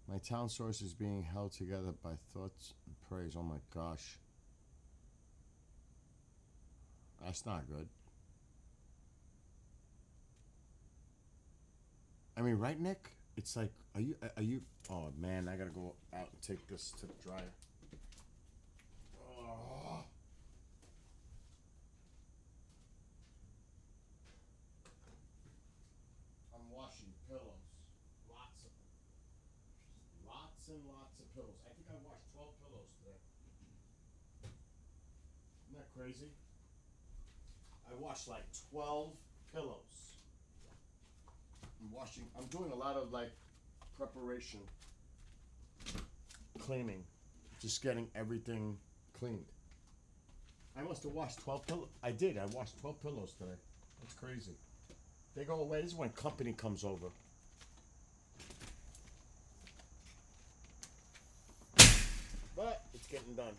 My town source is being held together by thoughts and praise. Oh my gosh. That's not good. I mean, right, Nick? It's like, are you, oh man, I gotta go out and take this to the dryer. Oh. I'm washing pillows. Lots of them. Lots and lots of pillows. I think I washed 12 pillows today. Isn't that crazy? I washed like 12 pillows. I'm doing a lot of like preparation, cleaning, just getting everything cleaned. I must have washed 12 pillows. I did. I washed 12 pillows today. That's crazy. They go away. This is when company comes over. But it's getting done.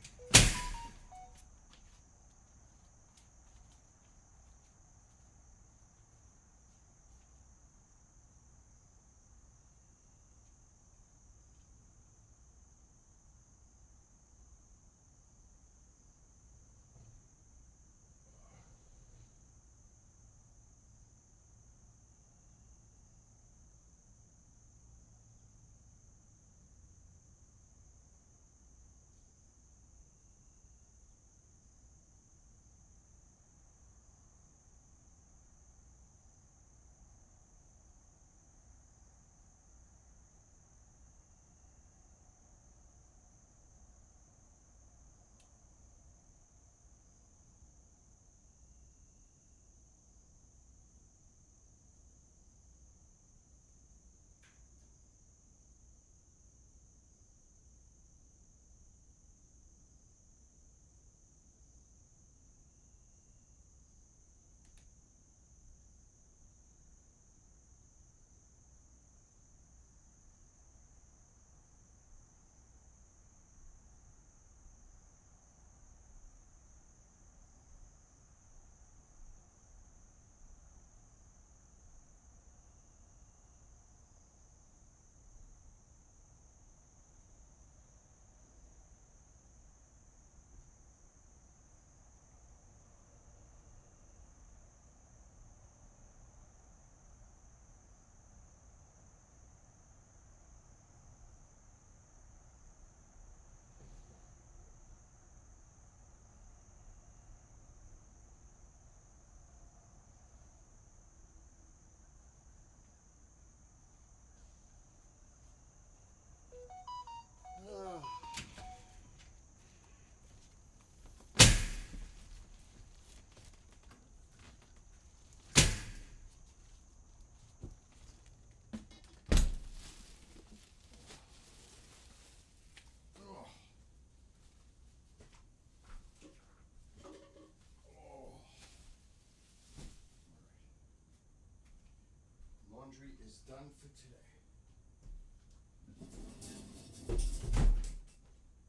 Laundry is done for today.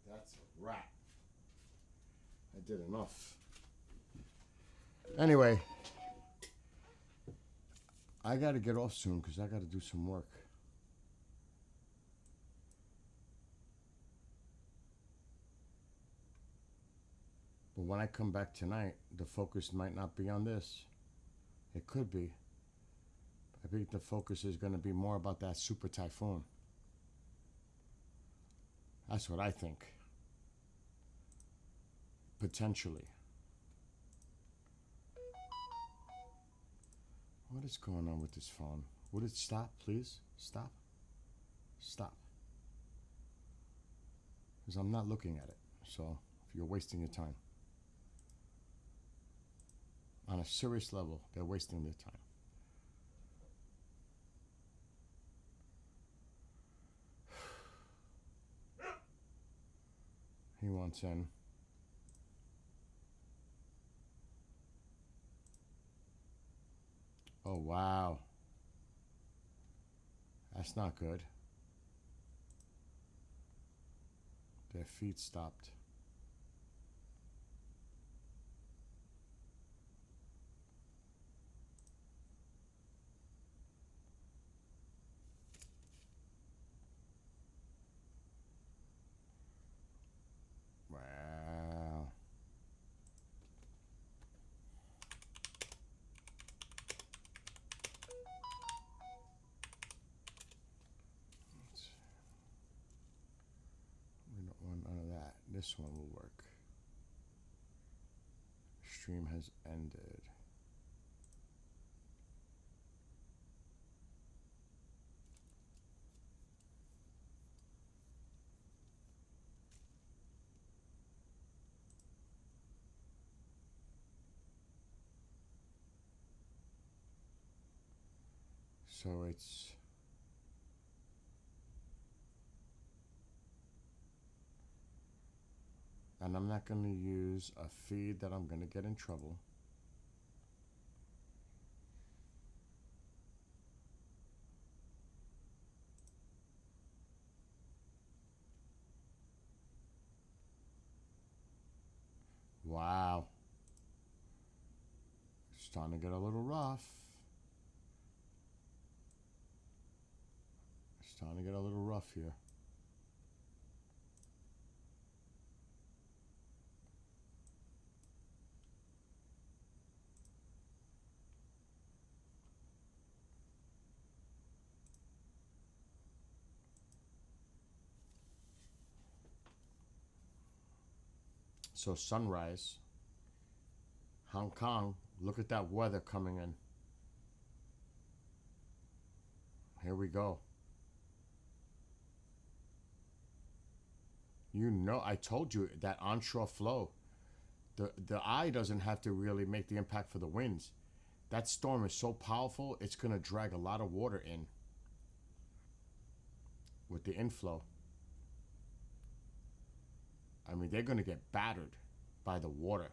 That's a wrap. I did enough. Anyway, I gotta get off soon because I gotta do some work. But when I come back tonight, the focus might not be on this. It could be. I think the focus is going to be more about that super typhoon. That's what I think. Potentially. What is going on with this phone? Would it stop, please? Stop. Stop. Because I'm not looking at it. So, if you're wasting your time. On a serious level, they're wasting their time. He wants in. Oh, wow. That's not good. Their feet stopped. Wow. We don't want none of that. This one will work. Stream has ended. So it's and I'm not going to use a feed that I'm going to get in trouble. Wow. It's starting to get a little rough. It's starting to get a little rough here. So sunrise, Hong Kong, look at that weather coming in. Here we go. You know, I told you that onshore flow, the eye doesn't have to really make the impact for the winds. That storm is so powerful, it's going to drag a lot of water in with the inflow. I mean, they're going to get battered by the water.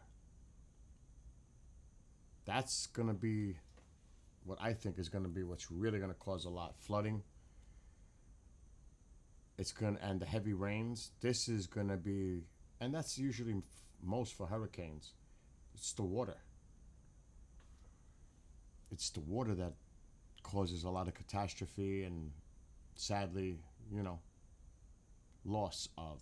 That's going to be what I think is going to be what's really going to cause a lot. Flooding. It's going to, and the heavy rains. This is going to be, and that's usually most for hurricanes. It's the water. It's the water that causes a lot of catastrophe and sadly, you know, loss of.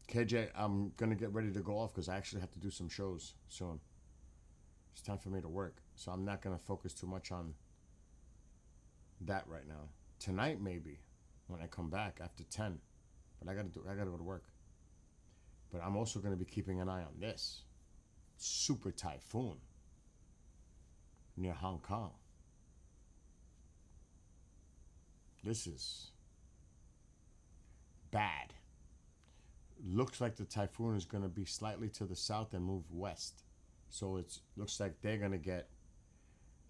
KJ, I'm gonna get ready to go off because I actually have to do some shows soon. It's time for me to work, so I'm not gonna focus too much on that right now. Tonight maybe, when I come back after 10, but I gotta go to work. But I'm also gonna be keeping an eye on this super typhoon near Hong Kong. This is bad. Looks like the typhoon is going to be slightly to the south and move west. So it looks like they're going to get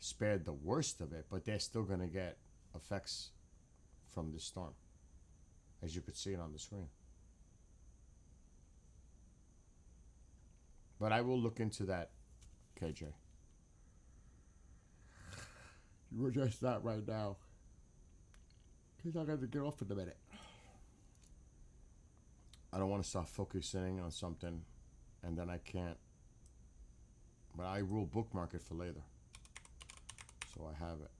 spared the worst of it, but they're still going to get effects from this storm, as you could see it on the screen. But I will look into that, KJ. We're just not right now. Because I got to get off in a minute. I don't want to start focusing on something and then I can't. But I will bookmark it for later. So I have it.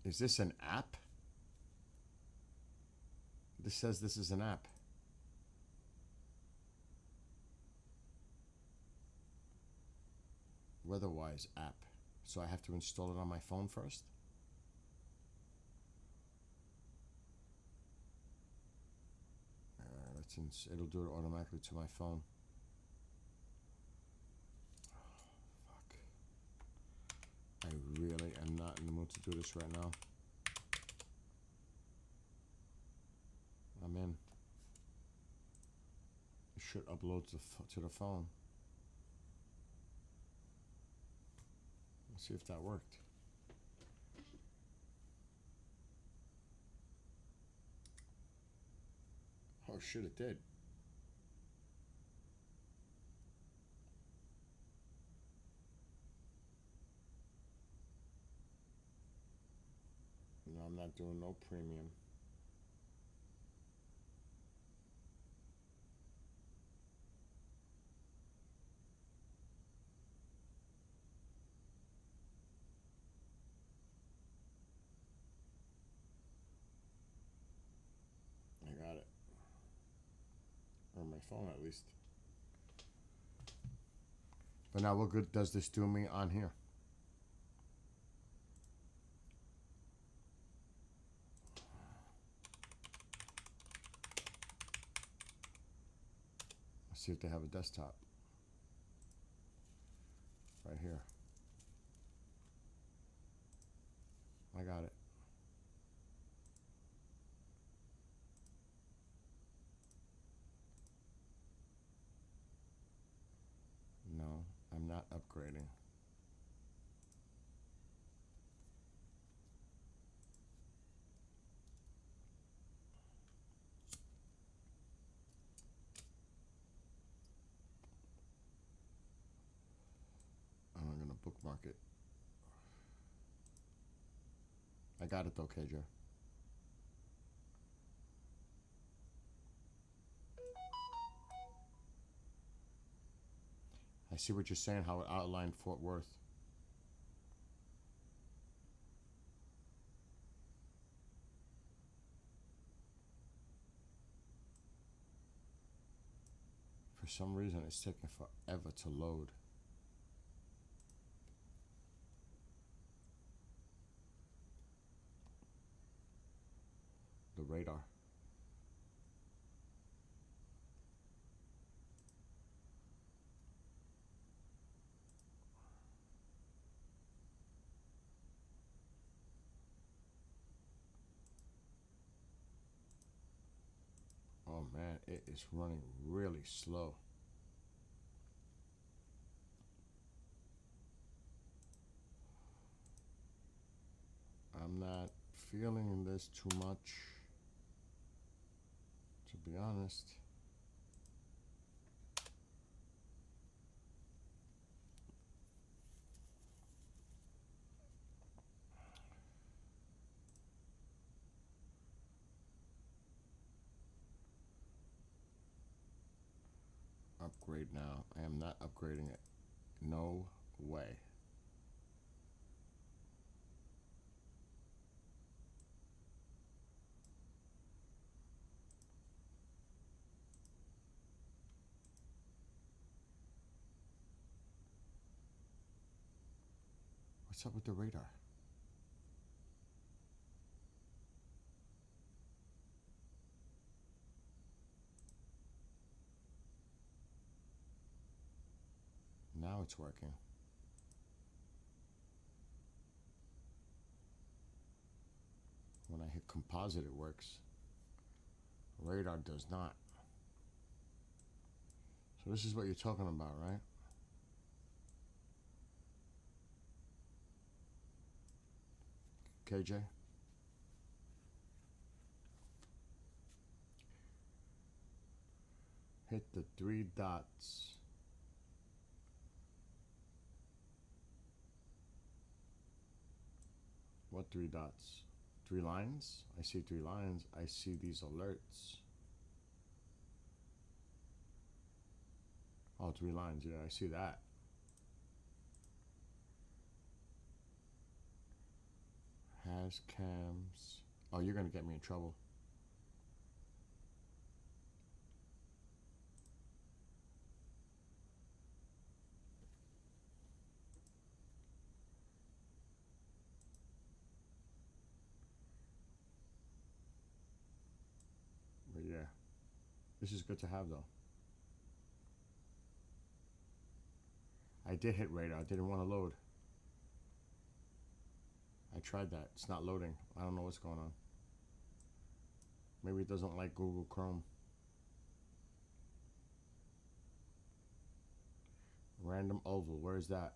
Is this an app? This says this is an app. Weatherwise app. So I have to install it on my phone first? It'll do it automatically to my phone. Fuck. I really am not in the mood to do this right now. I'm in. It should upload to the phone. Let's see if that worked. Oh shit, it did. No, I'm not doing no premium. I got it. On my phone at least. But now what good does this do me on here? Let's see if they have a desktop. Right here. I got it. No, I'm not upgrading. I'm gonna bookmark it. I got it though, KJ. I see what you're saying, how it outlined Fort Worth. For some reason, it's taking forever to load. The radar. Oh man, it is running really slow. I'm not feeling this too much, to be honest. Upgrade now. I am not upgrading it. No way. What's up with the radar? Now it's working. When I hit composite, it works. Radar does not. So this is what you're talking about, right? KJ? Hit the 3 dots. What 3 dots? 3 lines? I see 3 lines. I see these alerts. Oh, 3 lines. Yeah, I see that. Has cams. Oh, you're gonna get me in trouble. But yeah, this is good to have though. I did hit radar. I didn't want to load. I tried that. It's not loading. I don't know what's going on. Maybe it doesn't like Google Chrome. Random oval. Where is that?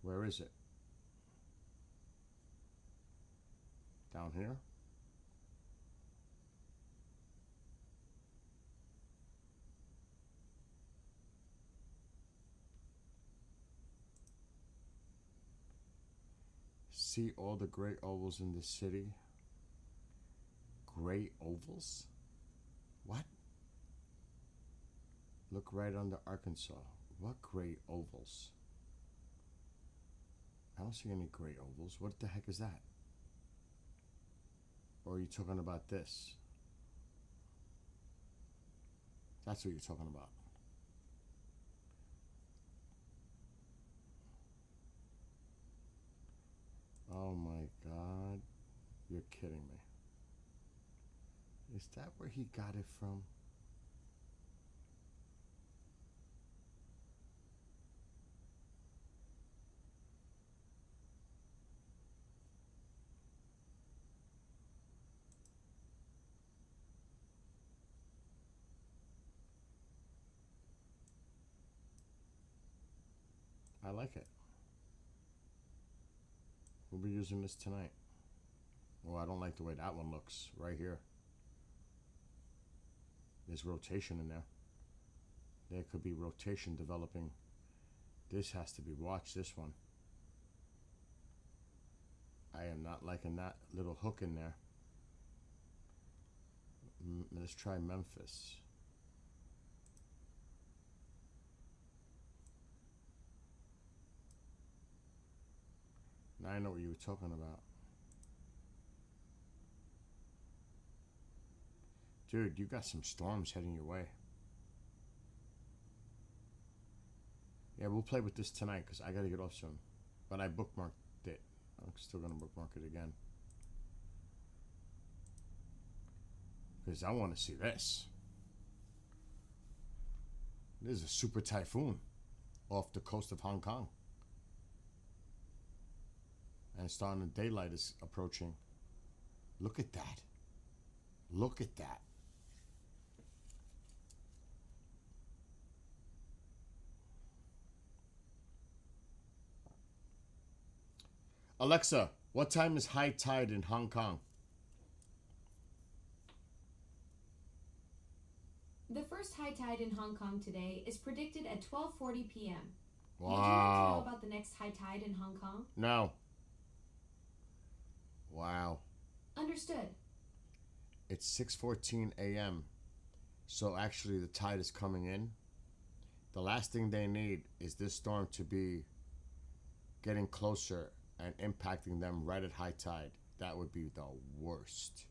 Where is it? Down here? See all the great ovals in the city. Gray ovals? What? Look right under Arkansas. What gray ovals? I don't see any gray ovals. What the heck is that? Or are you talking about this? That's what you're talking about. Oh my God. You're kidding me. Is that where he got it from? I like it. We'll be using this tonight. Oh, I don't like the way that one looks right here. There's rotation in there. There could be rotation developing. This has to be, watch this one. I am not liking that little hook in there. Let's try Memphis. Now I know what you were talking about. Dude, you got some storms heading your way. Yeah, we'll play with this tonight because I got to get off soon. But I bookmarked it. I'm still going to bookmark it again. Because I want to see this. This is a super typhoon off the coast of Hong Kong. And starting the daylight is approaching. Look at that. Look at that. Alexa, what time is high tide in Hong Kong? The first high tide in Hong Kong today is predicted at 12:40 p.m. Wow. Would you like to know about the next high tide in Hong Kong? No. Wow. Understood. It's 6:14 a.m. So actually the tide is coming in. The last thing they need is this storm to be getting closer and impacting them right at high tide. That would be the worst.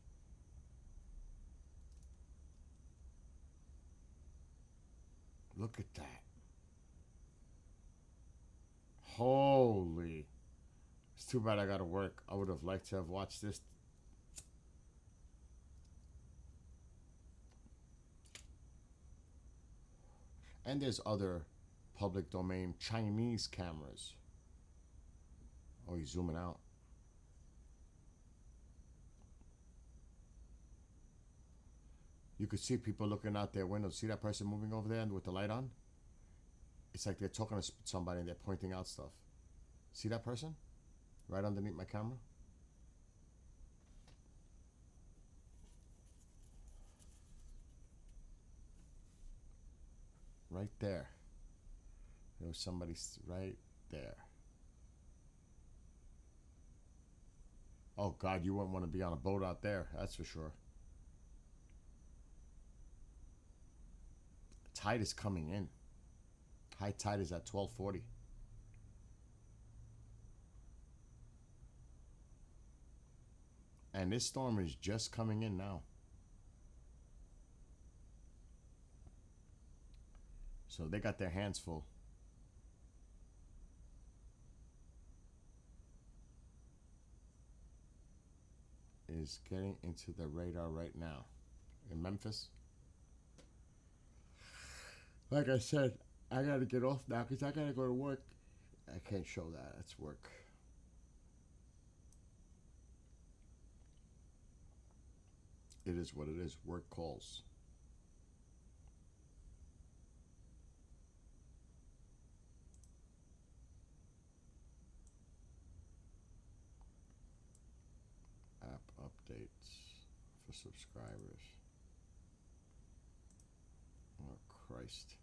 Look at that. Holy. It's too bad I gotta work. I would have liked to have watched this. And there's other public domain Chinese cameras. Oh, he's zooming out. You could see people looking out their windows. See that person moving over there with the light on? It's like they're talking to somebody and they're pointing out stuff. See that person? Right underneath my camera? Right there. There was somebody right there. Oh God, you wouldn't want to be on a boat out there, that's for sure. Tide is coming in. High tide is at 12:40. And this storm is just coming in now. So they got their hands full. Is getting into the radar right now in Memphis. Like I said, I gotta get off now because I gotta go to work. I can't show that. That's work. It is what it is. Work calls. App updates for subscribers. Oh, Christ.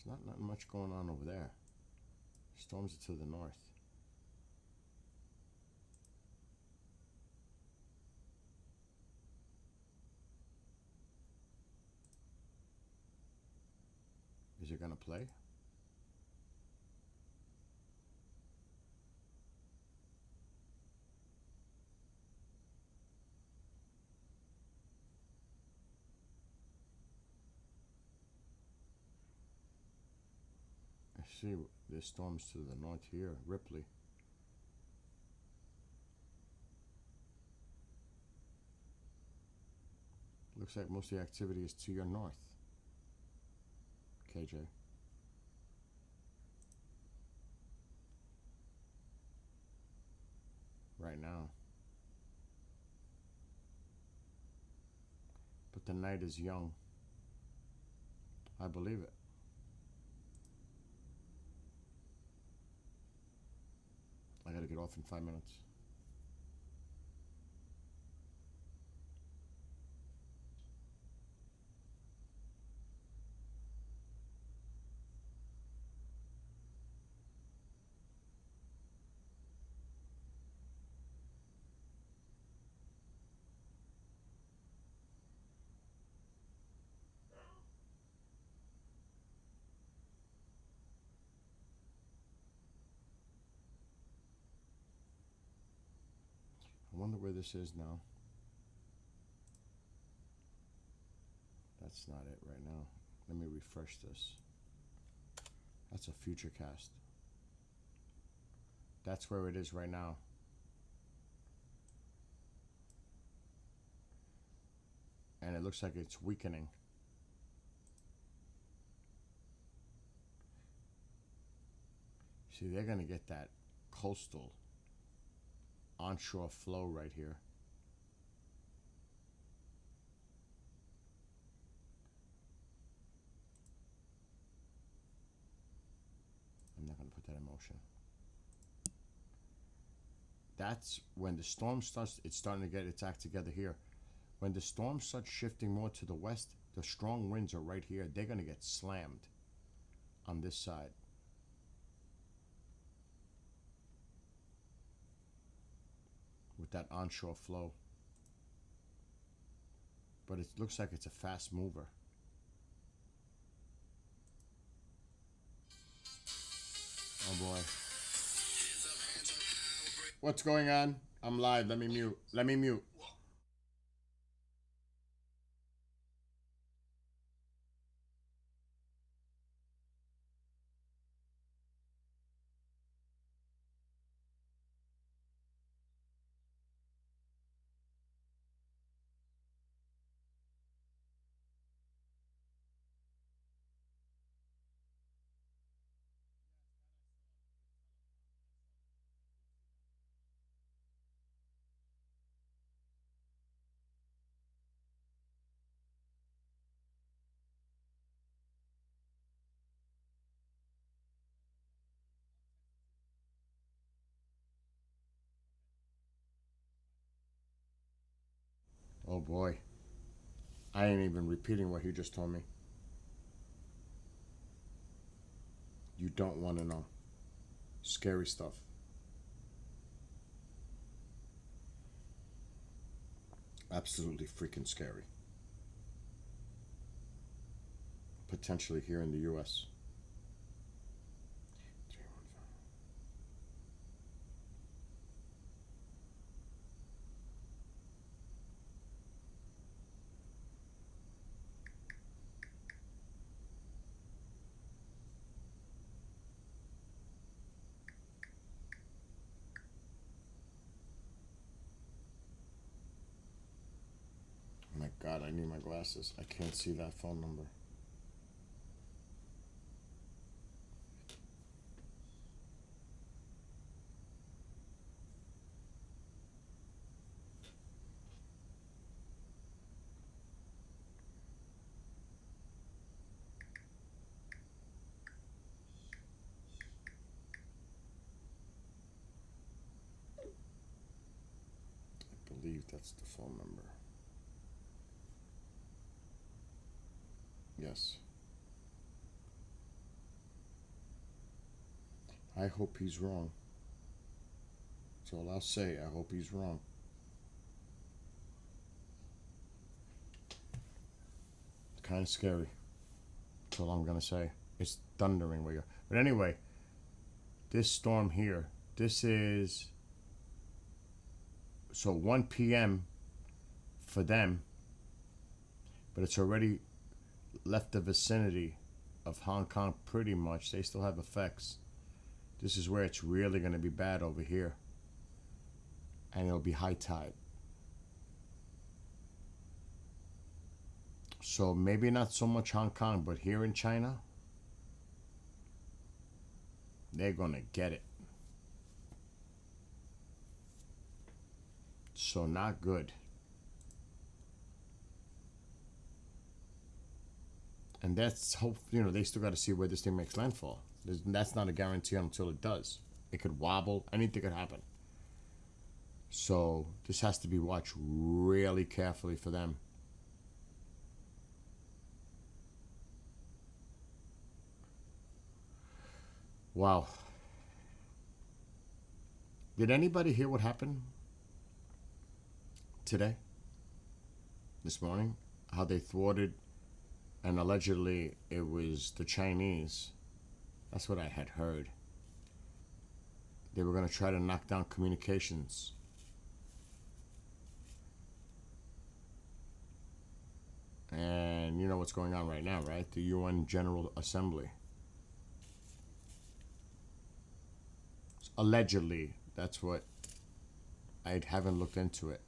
There's not much going on over there. Storms are to the north. Is it gonna play? I see there's storms to the north here, Ripley. Looks like most of the activity is to your north, KJ. Right now. But the night is young. I believe it. I gotta get off in 5 minutes. I wonder where this is now. That's not it right now. Let me refresh this. That's a future cast. That's where it is right now. And it looks like it's weakening. See, they're going to get that coastal onshore flow right here. I'm not going to put that in motion. That's when the storm starts, it's starting to get its act together here. When the storm starts shifting more to the west, the strong winds are right here. They're going to get slammed on this side. With that onshore flow. But it looks like it's a fast mover. Oh boy. What's going on? I'm live. Let me mute. Let me mute. Oh boy. I ain't even repeating what he just told me. You don't want to know. Scary stuff. Absolutely freaking scary. Potentially here in the U.S. Oh my God, I need my glasses. I can't see that phone number. I believe that's the phone number. Yes. I hope he's wrong. That's all I'll say. I hope he's wrong. It's kind of scary. That's all I'm going to say. It's thundering where you are. But anyway, this storm here, this is, so 1 p.m. for them, but it's already left the vicinity of Hong Kong pretty much. They still have effects. This is where it's really going to be bad over here. And it'll be high tide. So maybe not so much Hong Kong, but here in China, they're going to get it. So not good. And that's hope, they still got to see where this thing makes landfall. That's not a guarantee until it does. It could wobble, anything could happen. So this has to be watched really carefully for them. Wow. Did anybody hear what happened today? This morning? How they thwarted, and allegedly it was the Chinese. That's what I had heard. They were going to try to knock down communications. And you know what's going on right now, right? The UN General Assembly. Allegedly, that's what, I haven't looked into it.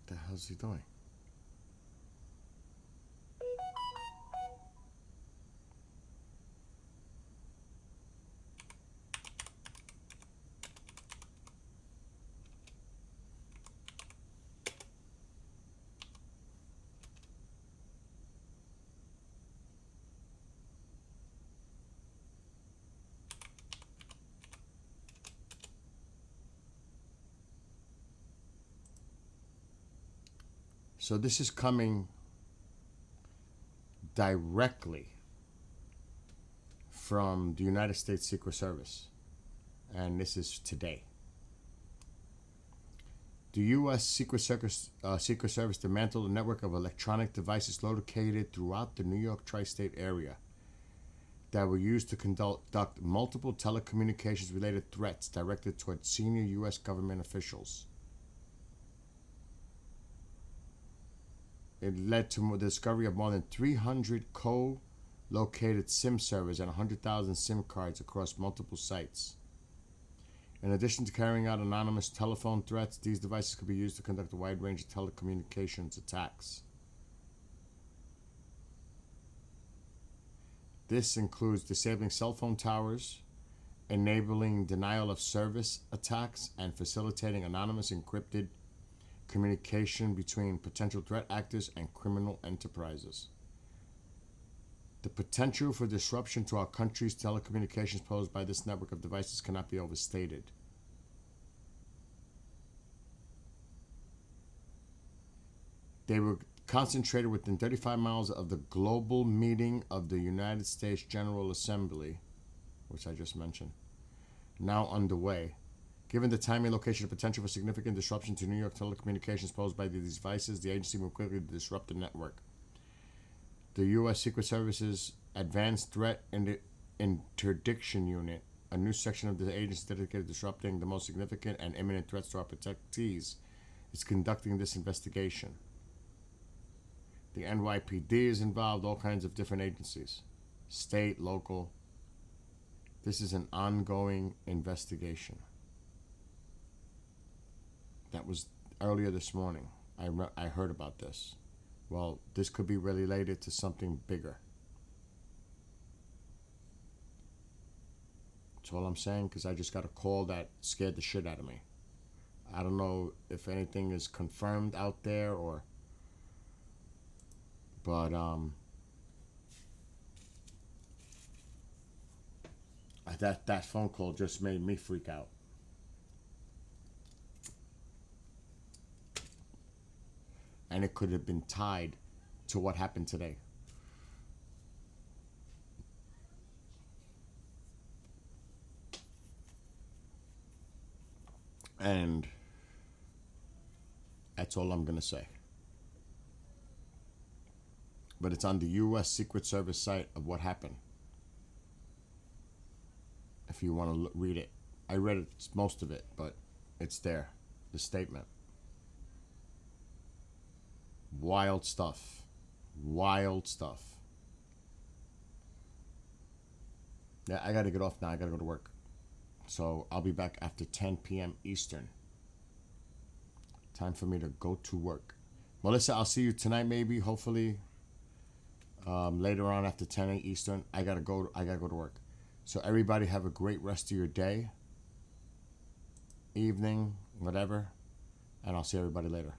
What the hell's he doing? So this is coming directly from the United States Secret Service. And this is today. The U.S. Secret Service dismantled a network of electronic devices located throughout the New York tri-state area that were used to conduct multiple telecommunications-related threats directed toward senior U.S. government officials. It led to the discovery of more than 300 co-located SIM servers and 100,000 SIM cards across multiple sites. In addition to carrying out anonymous telephone threats, these devices could be used to conduct a wide range of telecommunications attacks. This includes disabling cell phone towers, enabling denial of service attacks, and facilitating anonymous encrypted communication between potential threat actors and criminal enterprises. The potential for disruption to our country's telecommunications posed by this network of devices cannot be overstated. They were concentrated within 35 miles of the global meeting of the United States General Assembly, which I just mentioned, now underway. Given the timing, location, and potential for significant disruption to New York telecommunications posed by these devices, the agency moved quickly to disrupt the network. The U.S. Secret Service's Advanced Threat Interdiction Unit, a new section of the agency dedicated to disrupting the most significant and imminent threats to our protectees, is conducting this investigation. The NYPD is involved, all kinds of different agencies, state, local. This is an ongoing investigation. That was earlier this morning. I heard about this. Well, this could be related to something bigger. That's all I'm saying, because I just got a call that scared the shit out of me. I don't know if anything is confirmed out there or... But, that phone call just made me freak out. And it could have been tied to what happened today. And that's all I'm going to say. But it's on the U.S. Secret Service site of what happened. If you want to read it. I read it, most of it, but it's there. The statement. Wild stuff. Wild stuff. Yeah, I got to get off now. I got to go to work. So I'll be back after 10 p.m. Eastern. Time for me to go to work. Melissa, I'll see you tonight maybe, hopefully. Later on after 10 Eastern. I gotta go to work. So everybody have a great rest of your day, evening, whatever, and I'll see everybody later.